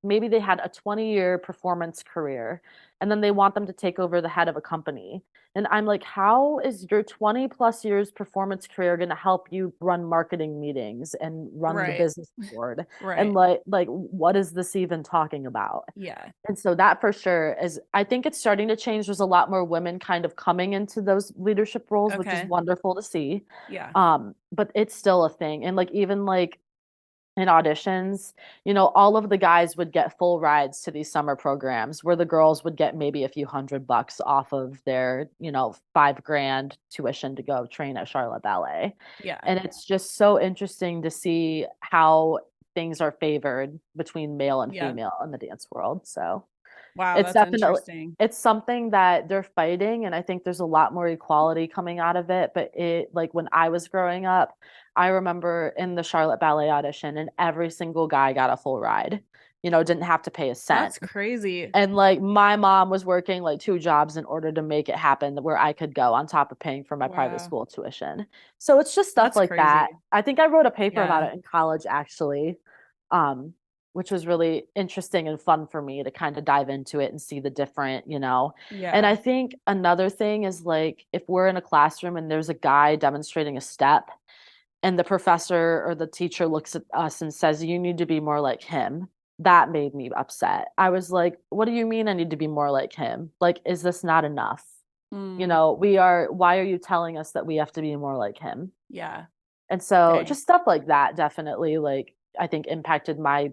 maybe they had a 20-year performance career and then they want them to take over the head of a company. And I'm like, how is your 20 plus years performance career going to help you run marketing meetings and run the Right. business board? And Right. like what is this even talking about? Yeah. And so that for sure is, I think it's starting to change. There's a lot more women kind of coming into those leadership roles, which is Okay. wonderful to see. Yeah. But it's still a thing. And like even like in auditions, all of the guys would get full rides to these summer programs where the girls would get maybe a few $100 off of their, 5 grand tuition to go train at Charlotte Ballet. Yeah. And it's just so interesting to see how things are favored between male and Yeah. female in the dance world. So Wow, it's that's definitely interesting. it's something that they're fighting, and I think there's a lot more equality coming out of it. But it like when I was growing up, I remember in the Charlotte Ballet audition, and every single guy got a full ride. Didn't have to pay a cent. That's crazy. And like my mom was working like two jobs in order to make it happen where I could go on top of paying for my private Wow. school tuition. So it's just stuff That's like that. crazy. I think I wrote a paper about Yeah. it in college actually, um, which was really interesting and fun for me to kind of dive into it and see the different. And I Yeah. think another thing is like if we're in a classroom and there's a guy demonstrating a step and the professor or the teacher looks at us and says, "You need to be more like him." That made me upset. I was like, "What do you mean I need to be more like him? Like, is this not enough? Mm, Why are you telling us that we have to be more like him?" yeah. And so Dang. just stuff like that definitely, like, I think impacted my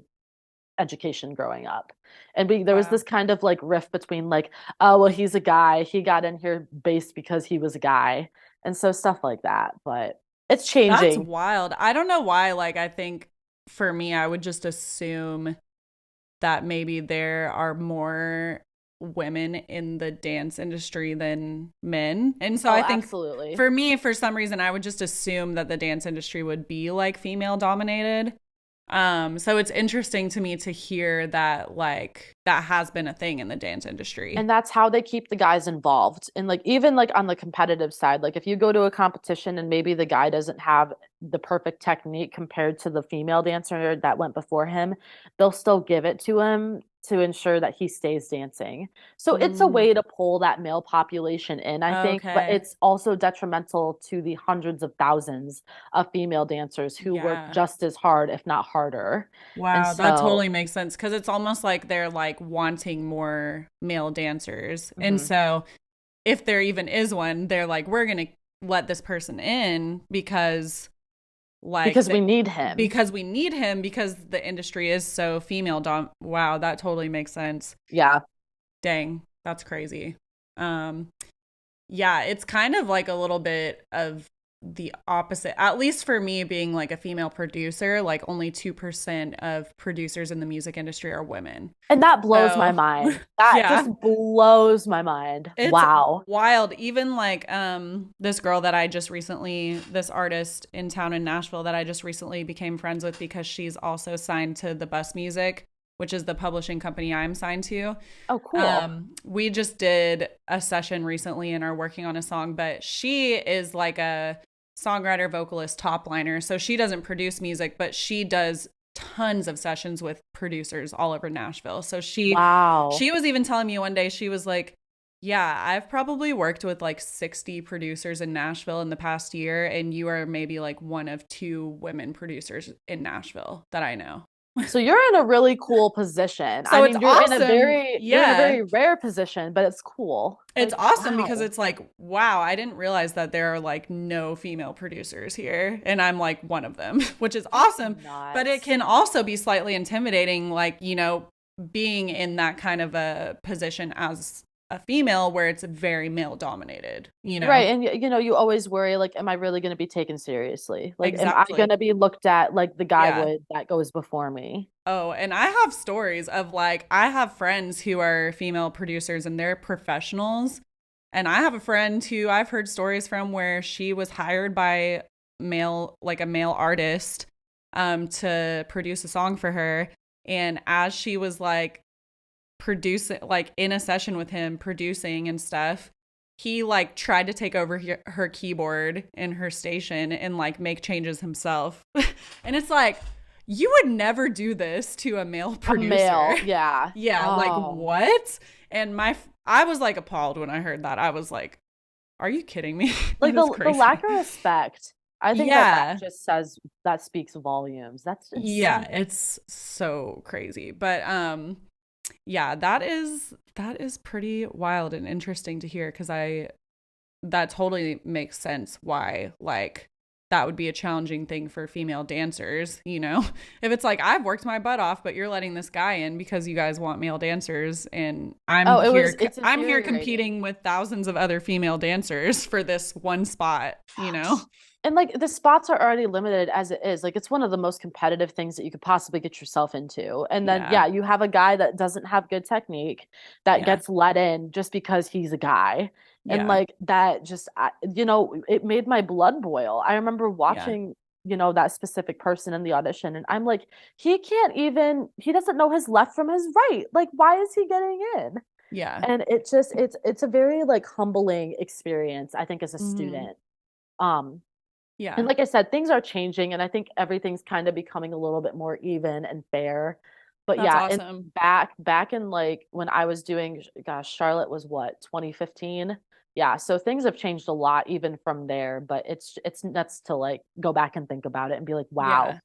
education growing up. And there was this Wow. kind of like rift between like, oh, well, he's a guy. He got in here based because he was a guy. And so stuff like that. But it's That's changing. wild. I don't know why. Like, I think for me, I would just assume that maybe there are more women in the dance industry than men. And so Oh, I think absolutely. for me, for some reason, I would just assume that the dance industry would be like female dominated. So it's interesting to me to hear that like that has been a thing in the dance industry. And that's how they keep the guys involved. And like even like on the competitive side, like if you go to a competition and maybe the guy doesn't have the perfect technique compared to the female dancer that went before him, they'll still give it to him to ensure that he stays dancing. So it's a Mm, way to pull that male population in, I think, but okay. it's also detrimental to the hundreds of thousands of female dancers who work Yeah. just as hard, if not harder. And Wow, that so, totally makes sense because it's almost like they're like wanting more male dancers. And mhm. so if there even is one, they're like, we're gonna let this person in because like Because we need him. because we need him because the industry is so female wow, that totally makes sense. Yeah. Dang, that's crazy. Um yeah, it's kind of like a little bit of the opposite, at least for me being like a female producer, like only 2% of producers in the music industry are women. And that blows my So, mind. That yeah, just blows my mind. it's Wow. wild. Even like this girl that this artist in town in Nashville that I just recently became friends with because she's also signed to the Bus Music, which is the publishing company I'm signed to. Oh, cool. We just did a session recently and are working on a song, but she is like a songwriter, vocalist, top liner. So she doesn't produce music, but she does tons of sessions with producers all over Nashville. So Wow. she was even telling me one day, she was like, yeah, I've probably worked with like 60 producers in Nashville in the past year, and you are maybe like one of two women producers in Nashville that I know. So you're in a really cool position. I So it's mean, awesome. you're in a Yeah. very rare position, but it's cool. It's Like, awesome because wow. it's like, wow, I didn't realize that there are like no female producers here. And I'm like one of them, which is That's awesome. But it nuts. can also be slightly intimidating, like, being in that kind of a position as a female where it's very male dominated. Right. And you always worry, like, am I really going to be taken seriously? Like, am I going Exactly. to be looked at like the guy Yeah. would that goes before me? Oh, and I have stories of like, I have friends who are female producers and they're professionals. And I have a friend who I've heard stories from where she was hired by a male artist, to produce a song for her. And as she was like producing, like in a session with him, producing and stuff, he like tried to take over her keyboard in her station and like make changes himself. And it's like, you would never do this to a male A producer. male, yeah. Yeah, like Oh. what? And I was like appalled when I heard that. I was like, are you kidding me? Like That is the lack crazy. of respect. I think that Yeah. just says that speaks volumes. That's Yeah, insane. it's so crazy. But yeah, that is pretty wild and interesting to hear because that totally makes sense why like that would be a challenging thing for female dancers, you know? If it's like, I've worked my butt off, but you're letting this guy in because you guys want male dancers, and Oh, it's I'm here infuriating. competing with thousands of other female dancers for this one spot, you know? Gosh. And like the spots are already limited as it is. Like it's one of the most competitive things that you could possibly get yourself into. And then, Yeah. yeah, you have a guy that doesn't have good technique that Yeah. gets let in just because he's a guy. And Yeah. like that just, it made my blood boil. I remember Yeah. watching, that specific person in the audition, and I'm like, he doesn't know his left from his right. Like, why is he getting in? Yeah. And it's a very like humbling experience, I think, as a Hmm. student. Um, and Yeah. like I said, things are changing, and I think everything's kind of becoming a little bit more even and fair. But That's yeah, and awesome. back in like when I was doing, gosh, Charlotte was what, 2015? Yeah, so things have changed a lot even from there, but it's nuts to like go back and think about it and be like, wow, Yeah.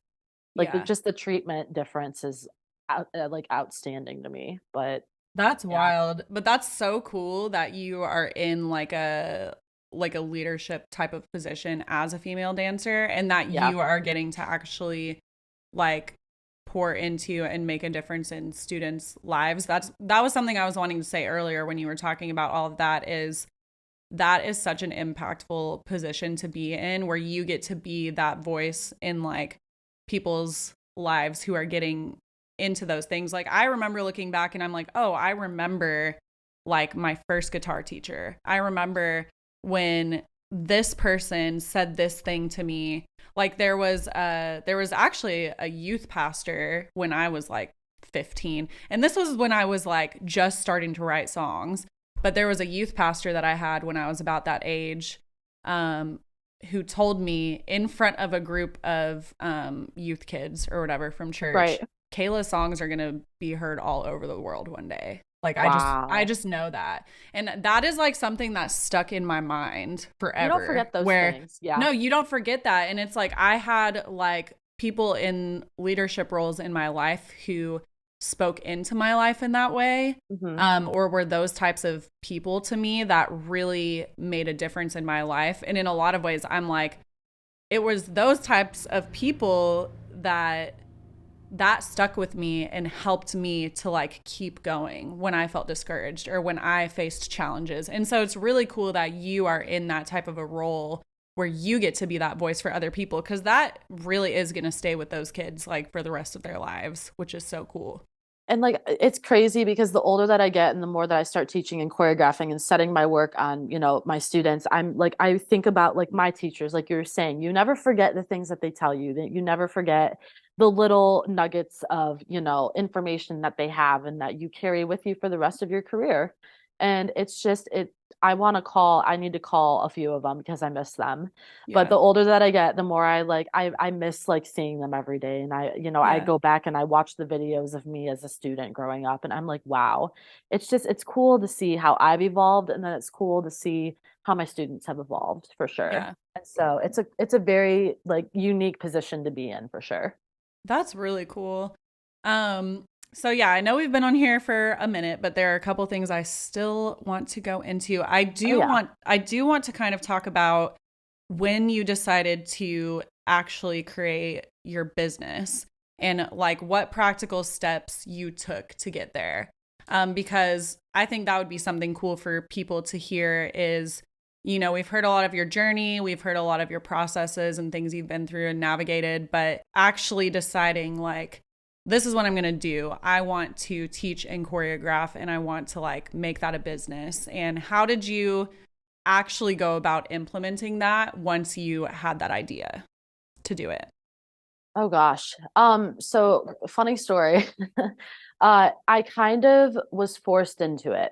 like Yeah. just the treatment difference is like outstanding to me. But That's yeah, wild. But that's so cool that you are in like a leadership type of position as a female dancer, and that yeah, you are getting to actually like pour into and make a difference in students' lives. That was something I was wanting to say earlier when you were talking about all of that, is that is such an impactful position to be in, where you get to be that voice in like people's lives who are getting into those things. Like I remember looking back and I'm like, "Oh, I remember like my first guitar teacher. I remember when this person said this thing to me." Like there was actually a youth pastor when I was like 15. And this was when I was like just starting to write songs. But there was a youth pastor that I had when I was about that age, um, who told me in front of a group of youth kids or whatever from church, right. Kayla's songs are going to be heard all over the world one day. Like I Wow. just know that. And that is like something that's stuck in my mind You don't forever, forget those where things. Yeah. no, you don't forget that. And it's like I had like people in leadership roles in my life who spoke into my life in that way, Hmm. or were those types of people to me that really made a difference in my life. And in a lot of ways, I'm like, it was those types of people that stuck with me and helped me to like keep going when I felt discouraged or when I faced challenges. And so it's really cool that you are in that type of a role where you get to be that voice for other people, because that really is going to stay with those kids like for the rest of their lives, which is so cool. And like it's crazy because the older that I get and the more that I start teaching and choreographing and setting my work on, my students, I'm like I think about like my teachers, like you were saying, you never forget the things that they tell you, that you never forget the little nuggets of, information that they have and that you carry with you for the rest of your career. And it's just I need to call a few of them because I miss them. But Yeah. the older that I get, the more I miss like seeing them every day. And I Yeah. go back and I watch the videos of me as a student growing up, and I'm like, wow, it's cool to see how I've evolved, and then it's cool to see how my students have evolved for sure. Yeah. And so it's a very like unique position to be in for sure. That's really cool. Um, so yeah, I know we've been on here for a minute, but there are a couple things I still want to go into. Oh yeah. I do want to kind of talk about when you decided to actually create your business and like what practical steps you took to get there. Because I think that would be something cool for people to hear is, we've heard a lot of your journey, we've heard a lot of your processes and things you've been through and navigated, but actually deciding like, this is what I'm going to do. I want to teach and choreograph and I want to like make that a business. And how did you actually go about implementing that once you had that idea to do it? Oh gosh. So funny story. I kind of was forced into it.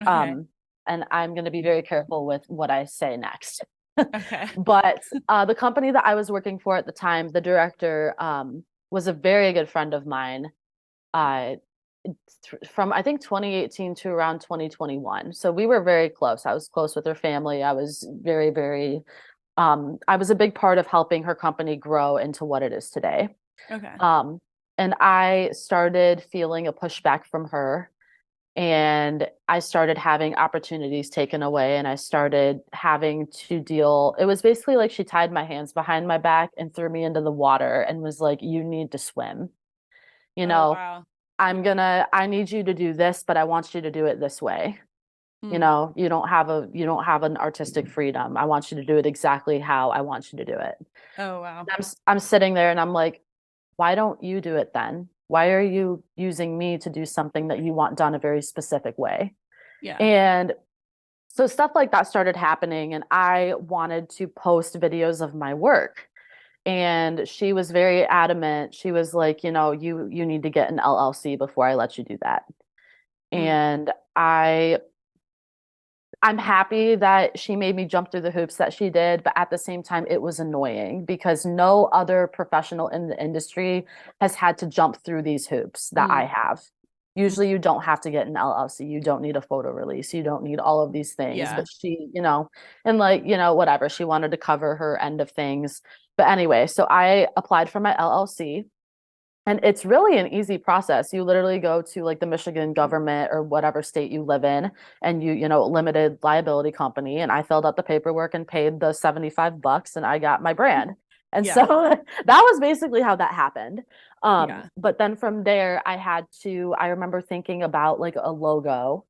Okay. Um, and I'm going to be very careful with what I say next. Okay. But the company that I was working for at the time, the director was a very good friend of mine. Uh, from I think 2018 to around 2021. So we were very close. I was close with her family. I was very, very I was a big part of helping her company grow into what it is today. Okay. Um, and I started feeling a pushback from her And I started having opportunities taken away, and I started having to deal. It was basically like she tied my hands behind my back and threw me into the water and was like, "You need to swim. You Oh, know, wow. I need you to do this, but I want you to do it this way. Mm. You don't have an artistic freedom. I want you to do it exactly how I want you to do it." Oh, wow. I'm sitting there and I'm like, why don't you do it then? Why are you using me to do something that you want done a very specific way? Yeah. And so stuff like that started happening, and I wanted to post videos of my work. And she was very adamant. She was like, you need to get an LLC before I let you do that. Mm. And I'm happy that she made me jump through the hoops that she did, but at the same time, it was annoying because no other professional in the industry has had to jump through these hoops that I Mm. have. Mm. Usually, you don't have to get an LLC. You don't need a photo release. You don't need all of these things. Yeah. But she, and like, whatever, she wanted to cover her end of things. But anyway, so I applied for my LLC. And it's really an easy process. You literally go to like the Michigan government or whatever state you live in, and limited liability company. And I filled out the paperwork and paid the $75 and I got my brand. And so Yeah. that was basically how that happened. Yeah. But then from there, I remember thinking about like a logo.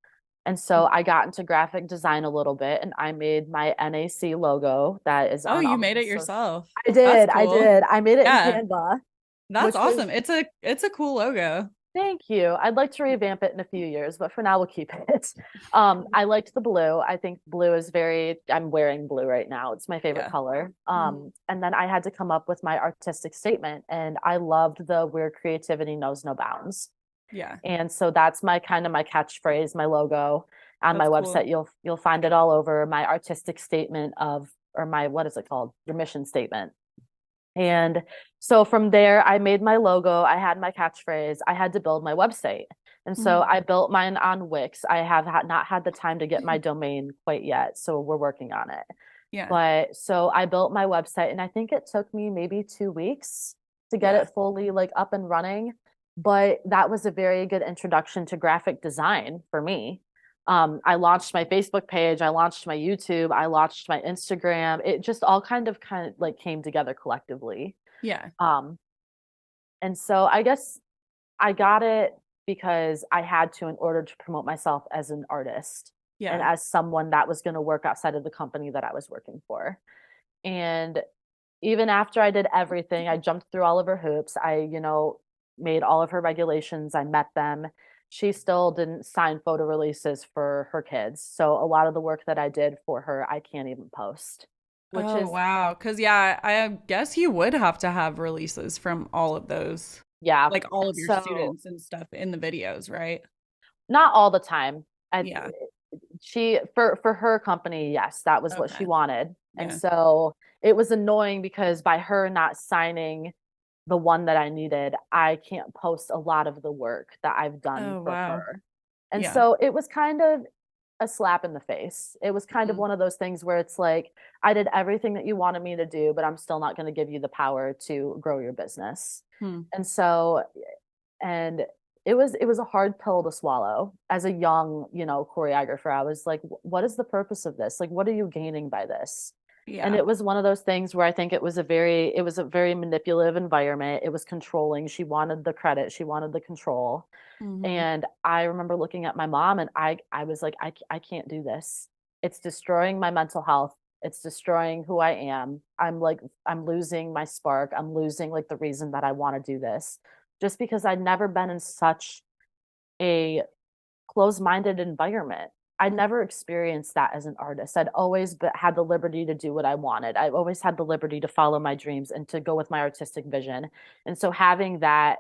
And so I got into graphic design a little bit, and I made my NAC logo that is Oh, on you all made my it social. yourself. I That's did. I cool. did. I made it in Yeah. Canva, That's which was awesome. It's a cool logo. Thank you. I'd like to revamp it in a few years, but for now we'll keep it. I liked the blue. I think blue is I'm wearing blue right now. It's my favorite Yeah. color. Mhm. And then I had to come up with my artistic statement, and I loved the where creativity knows no bounds. Yeah. And so that's my kind of my catchphrase, my logo. On my That's cool. website, you'll find it all over my artistic statement or my, what is it called? Your mission statement. And so from there, I made my logo. I had my catchphrase. I had to build my website. And so Mhm. I built mine on Wix. I have not had the time to get my domain quite yet. So we're working on it. Yeah. But so I built my website, and I think it took me maybe 2 weeks to get Yeah. it fully like up and running. But that was a very good introduction to graphic design for me. I launched my Facebook page, I launched my YouTube, I launched my Instagram. It just all kind of like came together collectively. Yeah. Um, and so I guess I got it because I had to in order to promote myself as an artist and Yeah. as someone that was going to work outside of the company that I was working for. And even after I did everything, I jumped through all of her hoops. Made all of her regulations, I met them. She still didn't sign photo releases for her kids. So a lot of the work that I did for her, I can't even post, which Oh, is, wow. Because, yeah, I guess you would have to have releases from all of those, yeah. like all And of your so students and stuff in the videos, right? not all the time. I Yeah. she for her company, yes, that was what she Okay. wanted. And Yeah. so it was annoying because by her not signing the one that I needed, I can't post a lot of the work that I've done Oh, for wow. her. And Yeah. so it was kind of a slap in the face. It was kind of Mm. one of those things where it's like, I did everything that you wanted me to do, but I'm still not going to give you the power to grow your business. Hmm. And so, and it was a hard pill to swallow as a young, choreographer. I was like, what is the purpose of this? Like, what are you gaining by this? And Yeah. it was one of those things where I think it was a very manipulative environment. It was controlling. She wanted the credit, she wanted the control. Hmm. And I remember looking at my mom, and I was like, I can't do this. It's destroying my mental health. It's destroying who I am. I'm losing my spark. I'm losing like the reason that I want to do this. Just because I'd never been in such a closed-minded environment. I'd never experienced that as an artist. I'd always had the liberty to do what I wanted. I've always had the liberty to follow my dreams and to go with my artistic vision. And so having that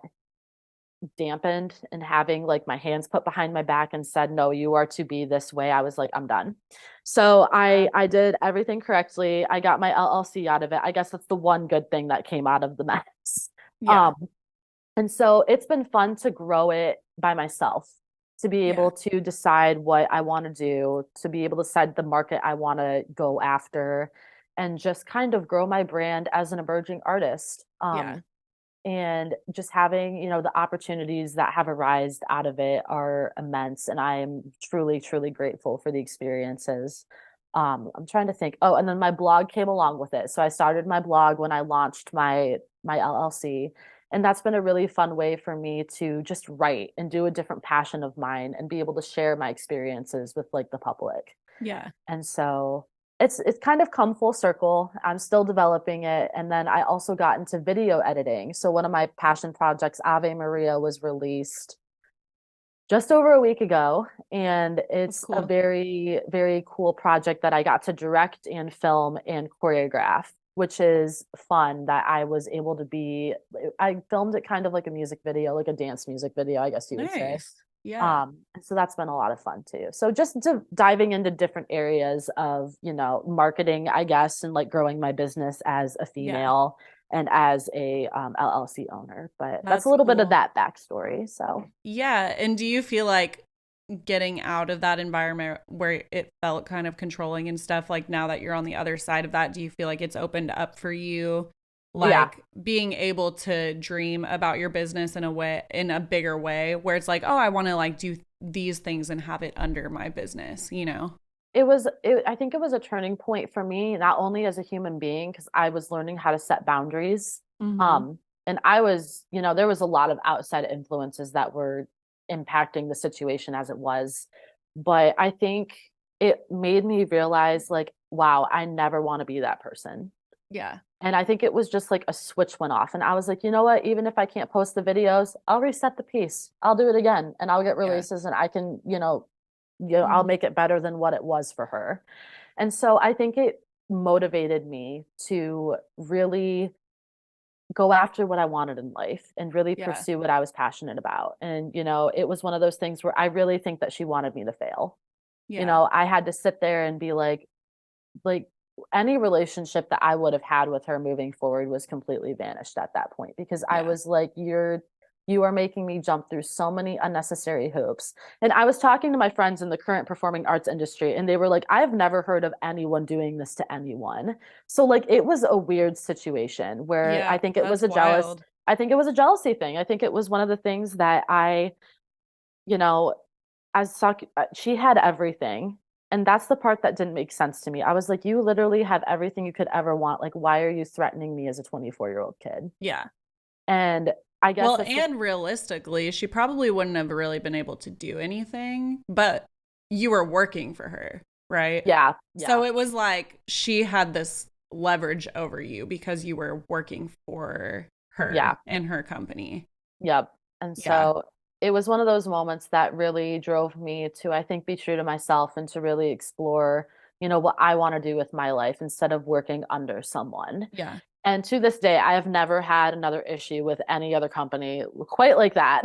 dampened and having like my hands put behind my back and said, no, you are to be this way, I was like, I'm done. So Yeah. I did everything correctly. I got my LLC out of it. I guess that's the one good thing that came out of the mess. Yeah. Um, and so it's been fun to grow it by myself, to be Yeah. able to decide what I want to do, to be able to decide the market I want to go after, and just kind of grow my brand as an emerging artist. Yeah. And just having, the opportunities that have arisen out of it are immense. And I am truly, truly grateful for the experiences. I'm trying to think. Oh, and then my blog came along with it. So I started my blog when I launched my LLC. And that's been a really fun way for me to just write and do a different passion of mine and be able to share my experiences with like the public. Yeah. And so it's kind of come full circle. I'm still developing it. And then I also got into video editing. So one of my passion projects, Ave Maria, was released just over a week ago. And That's it's a cool. very, very cool project that I got to direct and film and choreograph, which is fun that I was able to be. I filmed it kind of like a music video, like a dance music video, I guess you would say. Nice. Yeah. And so that's been a lot of fun too. So just diving into different areas of, marketing, I guess, and like growing my business as a Yeah. female and as a LLC owner. But that's a That's little bit of cool. that backstory. So Yeah. And do you feel like getting out of that environment where it felt kind of controlling and stuff, like now that you're on the other side of that, do you feel like it's opened up for you, yeah, like being able to dream about your business in a way, in a bigger way, where it's like, oh, I want to like do these things and have it under my business, you know? I think it was a turning point for me, not only as a human being, because I was learning how to set boundaries. Mm-hmm. Um, and I was, there was a lot of outside influences that were impacting the situation as it was. But I think it made me realize, like, wow, I never want to be that person. Yeah. And I think it was just like a switch went off. And I was like, you know what? Even if I can't post the videos, I'll reset the piece. I'll do it again and I'll get Yeah. releases and I can, I'll Mm-hmm. make it better than what it was for her. And so I think it motivated me to really go after what I wanted in life and really Yeah. pursue what I was passionate about. And, it was one of those things where I really think that she wanted me to fail. Yeah. I had to sit there and be like any relationship that I would have had with her moving forward was completely vanished at that point because I Yeah. was like, you are making me jump through so many unnecessary hoops. And I was talking to my friends in the current performing arts industry, and they were like, I've never heard of anyone doing this to anyone. So like it was a weird situation where Yeah. That's jealous, wild. I think it was a jealousy thing. I think it was one of the things that you know, she had everything. And that's the part that didn't make sense to me. I was like, you literally have everything you could ever want. Like, why are you threatening me as a 24-year-old kid? Yeah. And I guess Well, that's the, and realistically, she probably wouldn't have really been able to do anything, but you were working for her, right? yeah, yeah, So it was like she had this leverage over you because you were working for her yeah, and her company. yep. And Yeah. so it was one of those moments that really drove me to, I think, be true to myself and to really explore, what I want to do with my life instead of working under someone. Yeah. And to this day, I have never had another issue with any other company quite like that.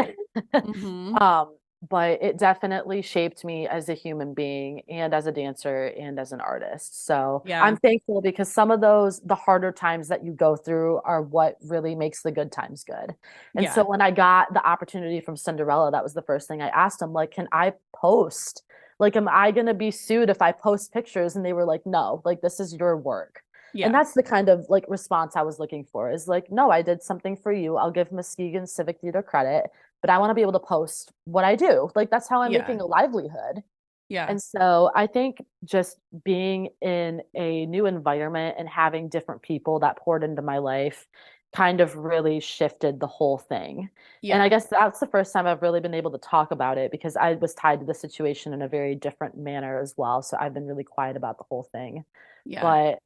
Mm-hmm. um, but it definitely shaped me as a human being and as a dancer and as an artist. So I'm Yeah. thankful because some of the harder times that you go through are what really makes the good times good. And so Yeah. when I got the opportunity from Cinderella, that was the first thing I asked him, like, can I post? Like, am I going to be sued if I post pictures? And they were like, no, like, this is your work. And Yeah. that's the kind of like response I was looking for is like, no, I did something for you. I'll give Muskegon Civic Theater credit, but I want to be able to post what I do. Like that's how I'm Yeah. making a livelihood. Yeah. And so I think just being in a new environment and having different people that poured into my life kind of really shifted the whole thing. And I Yeah. guess that's the first time I've really been able to talk about it because I was tied to the situation in a very different manner as well. So I've been really quiet about the whole thing. Yeah. But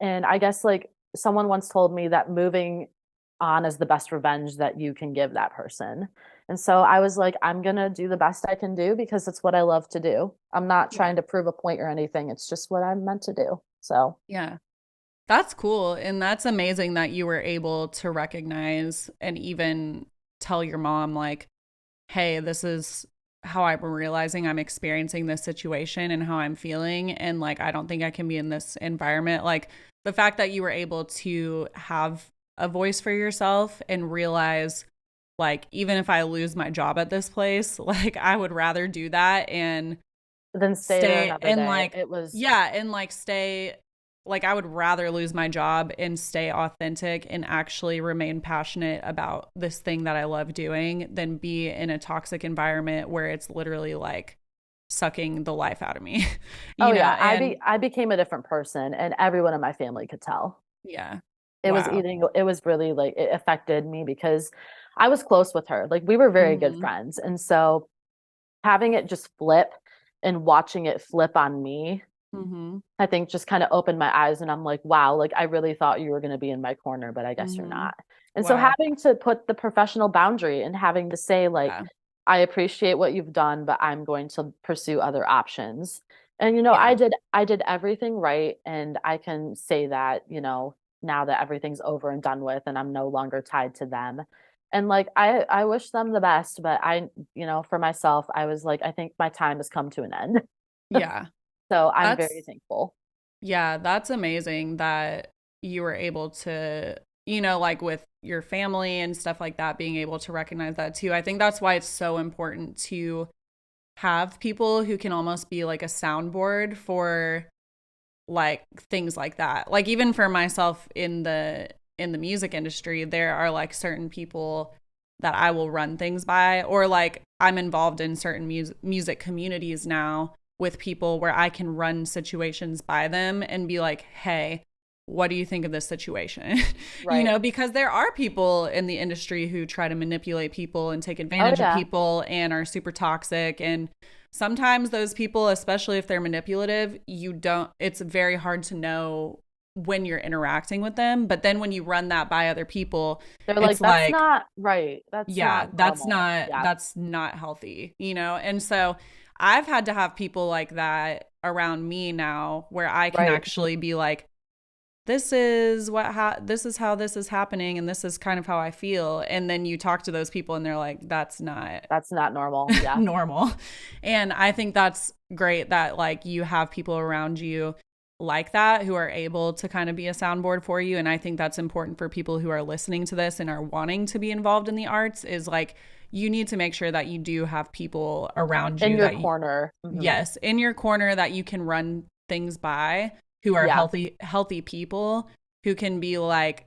and I guess like someone once told me that moving on is the best revenge that you can give that person. And so I was like, I'm going to do the best I can do because it's what I love to do. I'm not Yeah. trying to prove a point or anything. It's just what I'm meant to do. So, Yeah. That's cool. And that's amazing that you were able to recognize and even tell your mom, like, hey, this is how I'm realizing I'm experiencing this situation and how I'm feeling. And like, I don't think I can be in this environment. Like, the fact that you were able to have a voice for yourself and realize, like, even if I lose my job at this place, like, I would rather do that and then stay there stay another and day. like, It was, yeah, and like stay like I would rather lose my job and stay authentic and actually remain passionate about this thing that I love doing than be in a toxic environment where it's literally like sucking the life out of me, Oh you know? yeah, And I became a different person and everyone in my family could tell. yeah. Wow. It was really like it affected me because I was close with her. Like we were very good Mhm. friends. And so having it just flip and watching it flip on me, Mhm. I think just kind of opened my eyes and I'm like, wow, like I really thought you were going to be in my corner, but I guess you're Mhm. not. And so Wow. having to put the professional boundary and having to say like, Yeah. I appreciate what you've done, but I'm going to pursue other options. And Yeah. I did everything right and I can say that, now that everything's over and done with and I'm no longer tied to them. And like I wish them the best, but for myself, I was like I think my time has come to an end. Yeah. So I'm very That's thankful. Yeah, that's amazing that you were able to, like with your family and stuff like that, being able to recognize that too. I think that's why it's so important to have people who can almost be like a soundboard for like things like that. Like even for myself in the music industry, there are like certain people that I will run things by, or like I'm involved in certain music communities now with people where I can run situations by them and be like, "Hey, what do you think of this situation?" Right. Because there are people in the industry who try to manipulate people and take Oh advantage of yeah. people and are super toxic, and sometimes those people, especially if they're manipulative, it's very hard to know when you're interacting with them. But then when you run that by other people, They're like, it's that's like, not right. That's yeah, not normal. Yeah. that's not healthy. And so I've had to have people like that around me now where I can Right. actually be like, this is how this is happening and this is kind of how I feel. And then you talk to those people and they're like, that's not That's not normal. Yeah. normal. And I think that's great that like you have people around you like that who are able to kind of be a soundboard for you. And I think that's important for people who are listening to this and are wanting to be involved in the arts is like you need to make sure that you do have people around In you your that you, corner. yes, in your corner that you can run things by who are Yeah. healthy people who can be like,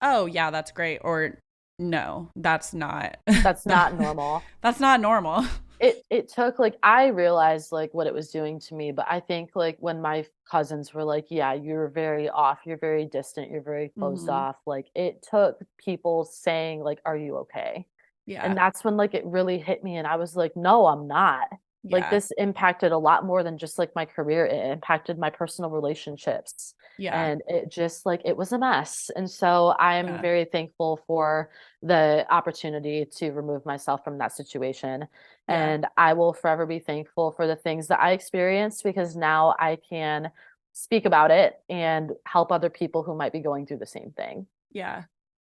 "Oh, yeah, that's great," or "No, that's not That's that not normal. that's not normal." It took like I realized like what it was doing to me, but I think like when my cousins were like, "Yeah, you're very off, you're very distant, you're very closed Mhm. off," like it took people saying like, "Are you okay?" And Yeah. that's when like it really hit me and I was like, "No, I'm not." Like Yeah. this impacted a lot more than just like my career. It impacted my personal relationships. Yeah. And it just like it was a mess. And so I'm Yeah. very thankful for the opportunity to remove myself from that situation. Yeah. And I will forever be thankful for the things that I experienced because now I can speak about it and help other people who might be going through the same thing. Yeah.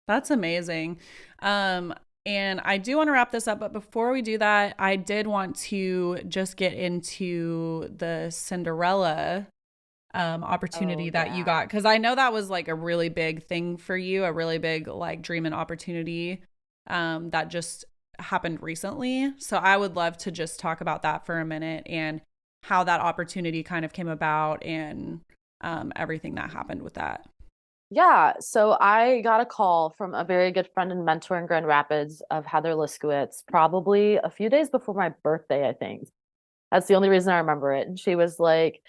That's amazing. Um, and I do want to wrap this up, but before we do that, I did want to just get into the Cinderella Oh, opportunity that you yeah. got because I know that was like a really big thing for you, a really big like dream and opportunity that just happened recently. So I would love to just talk about that for a minute and how that opportunity kind of came about and everything that happened with that. Yeah, so I got a call from a very good friend and mentor in Grand Rapids of Heather Liskowitz, probably a few days before my birthday, I think. That's the only reason I remember it. And she was like,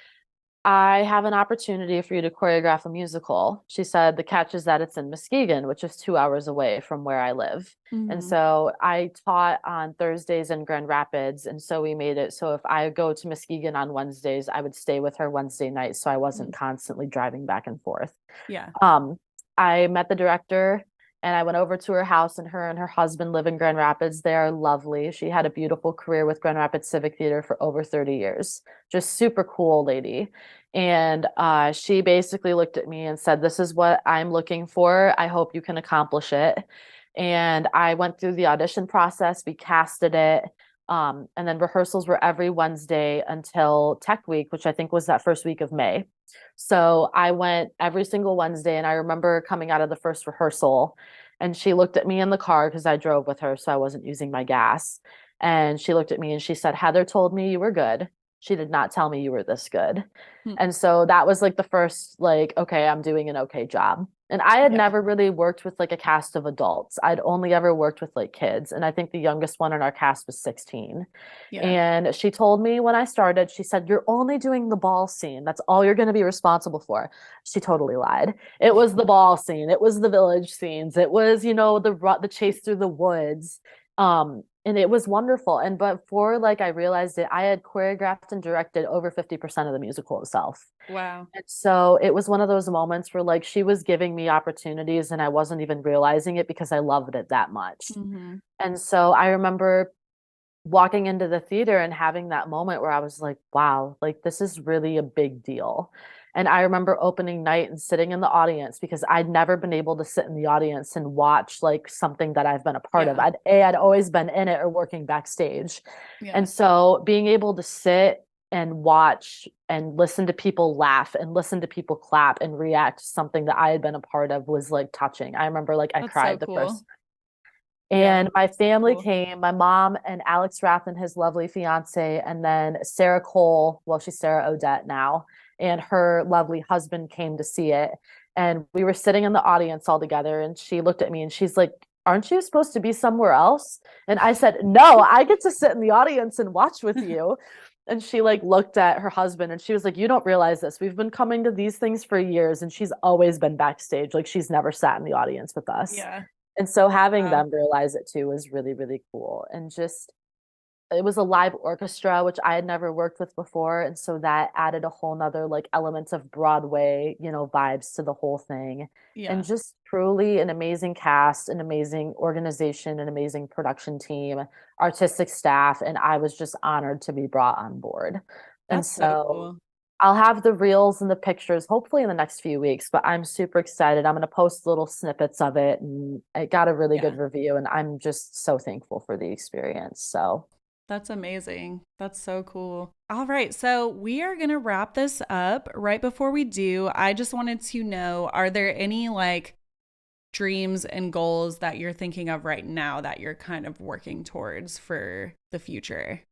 I have an opportunity for you to choreograph a musical. She said the catch is that it's in Muskegon, which is 2 hours away from where I live. And Mm-hmm. so I taught on Thursdays in Grand Rapids. And so we made it so if I go to Muskegon on Wednesdays, I would stay with her Wednesday night. So I wasn't constantly driving back and forth. Yeah. Um, I met the director and I went over to her house, and her husband live in Grand Rapids. They are lovely. She had a beautiful career with Grand Rapids Civic Theater for over 30 years. Just super cool lady. And she basically looked at me and said, "This is what I'm looking for. I hope you can accomplish it." And I went through the audition process. We casted it. And then rehearsals were every Wednesday until Tech Week, which I think was that first week of May. So I went every single Wednesday, and I remember coming out of the first rehearsal, and she looked at me in the car because I drove with her, so I wasn't using my gas. And she looked at me and she said, "Heather told me you were good." she did not tell me you were this good. Hmm. And so that was like the first, like, okay, I'm doing an okay job. And I had Yeah. never really worked with like a cast of adults. I'd only ever worked with like kids. And I think the youngest one in our cast was 16. Yeah. And she told me when I started, she said, "You're only doing the ball scene. That's all you're going to be responsible for." She totally lied. It was the ball scene. It was the village scenes. It was, the chase through the woods. And it was wonderful. And before like I realized it, I had choreographed and directed over 50% of the musical itself. Wow. And so it was one of those moments where like she was giving me opportunities and I wasn't even realizing it because I loved it that much. Hmm. And so I remember walking into the theater and having that moment where I was like, wow, like this is really a big deal. And I remember opening night and sitting in the audience because I'd never been able to sit in the audience and watch like something that I've been a part of. Yeah. I'd always been in it or working backstage. Yeah. And so being able to sit and watch and listen to people laugh and listen to people clap and react to something that I had been a part of was like touching. I remember like I That's so cried the cool. first. Yeah. And my family Cool. came, my mom and Alex Rath and his lovely fiance, and then Sarah Cole, well, she's Sarah Odette now, and her lovely husband came to see it. And we were sitting in the audience all together, and she looked at me and she's like, "Aren't you supposed to be somewhere else?" And I said, "No, I get to sit in the audience and watch with you." And she like looked at her husband and she was like, "You don't realize this. We've been coming to these things for years, and she's always been backstage. Like she's never sat in the audience with us." Yeah. And so having Wow. them realize it too was really, really cool. And just it was a live orchestra, which I had never worked with before. And so that added a whole nother like elements of Broadway, vibes to the whole thing. And Yeah. just truly an amazing cast, an amazing organization, an amazing production team, artistic staff. And I was just honored to be brought on board. And That's so so cool. I'll have the reels and the pictures hopefully in the next few weeks, but I'm super excited. I'm going to post little snippets of it and it got a really good Yeah. review and I'm just so thankful for the experience. So, That's amazing. That's so cool. All right. So we are going to wrap this up. Right before we do, I just wanted to know, are there any like dreams and goals that you're thinking of right now that you're kind of working towards for the future?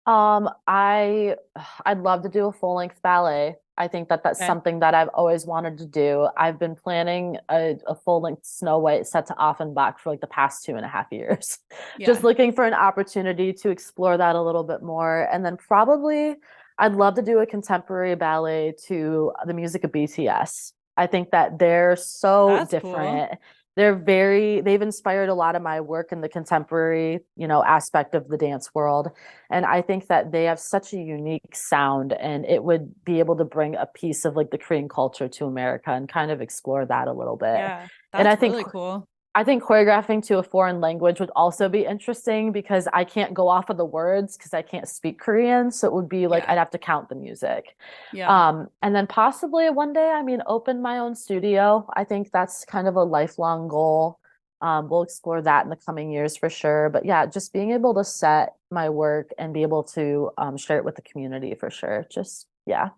I I'd love to do a full-length ballet. I think that that's Okay. something that I've always wanted to do. I've been planning a full-length Snow White set to Offenbach for like the past 2.5 years. Just Yeah. looking for an opportunity to explore that a little bit more. And then probably I'd love to do a contemporary ballet to the music of BTS. I think that they're so That's cool. different. They've inspired a lot of my work in the contemporary, aspect of the dance world. And I think that they have such a unique sound and it would be able to bring a piece of like the Korean culture to America and kind of explore that a little bit. Yeah. And That's really cool. I think choreographing to a foreign language would also be interesting because I can't go off of the words because I can't speak Korean. So it would be like Yeah. I'd have to count the music. Yeah. And then possibly one day, I mean, open my own studio. I think that's kind of a lifelong goal. We'll explore that in the coming years for sure. But yeah, just being able to set my work and be able to share it with the community for sure. Just, yeah.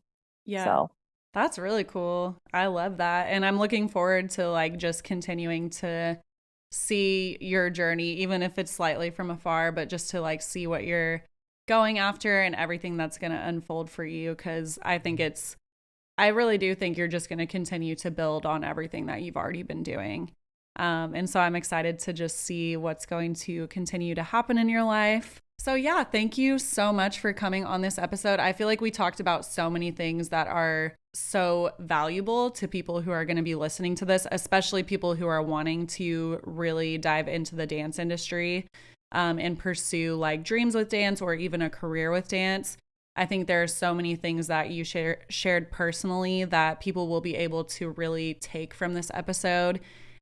Yeah. So. That's really cool. I love that. And I'm looking forward to like just continuing to see your journey, even if it's slightly from afar, but just to like see what you're going after and everything that's going to unfold for you. Cause I really do think you're just going to continue to build on everything that you've already been doing. And so I'm excited to just see what's going to continue to happen in your life. So, yeah, thank you so much for coming on this episode. I feel like we talked about so many things that are so valuable to people who are going to be listening to this, especially people who are wanting to really dive into the dance industry and pursue like dreams with dance or even a career with dance. I think there are so many things that you shared personally that people will be able to really take from this episode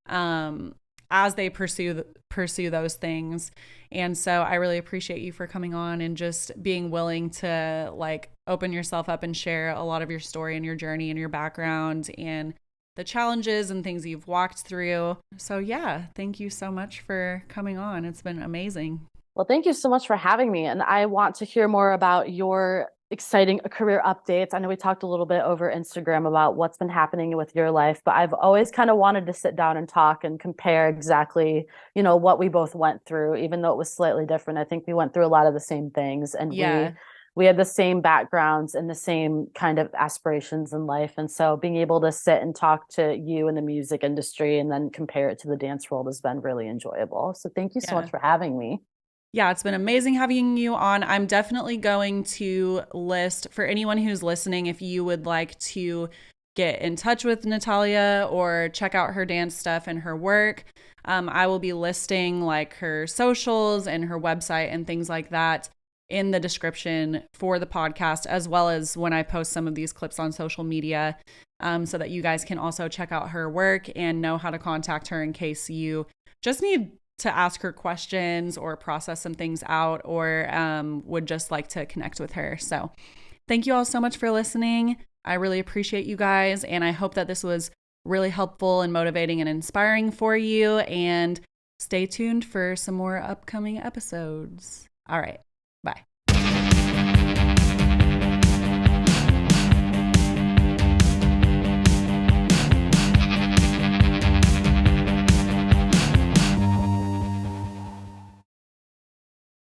as they pursue those things. And so I really appreciate you for coming on and just being willing to like open yourself up and share a lot of your story and your journey and your background and the challenges and things you've walked through. So yeah, thank you so much for coming on. It's been amazing. Well, thank you so much for having me. And I want to hear more about your exciting career updates. I know we talked a little bit over Instagram about what's been happening with your life, but I've always kind of wanted to sit down and talk and compare exactly, what we both went through, even though it was slightly different. I think we went through a lot of the same things and we Yeah. we had the same backgrounds and the same kind of aspirations in life. And so being able to sit and talk to you in the music industry and then compare it to the dance world has been really enjoyable. So thank you so Yeah. much for having me. Yeah, it's been amazing having you on. I'm definitely going to list for anyone who's listening, if you would like to get in touch with Natalia or check out her dance stuff and her work. I will be listing like her socials and her website and things like that in the description for the podcast, as well as when I post some of these clips on social media, so that you guys can also check out her work and know how to contact her in case you just need to ask her questions or process some things out, or would just like to connect with her. So thank you all so much for listening. I really appreciate you guys, and I hope that this was really helpful and motivating and inspiring for you. And stay tuned for some more upcoming episodes. All right.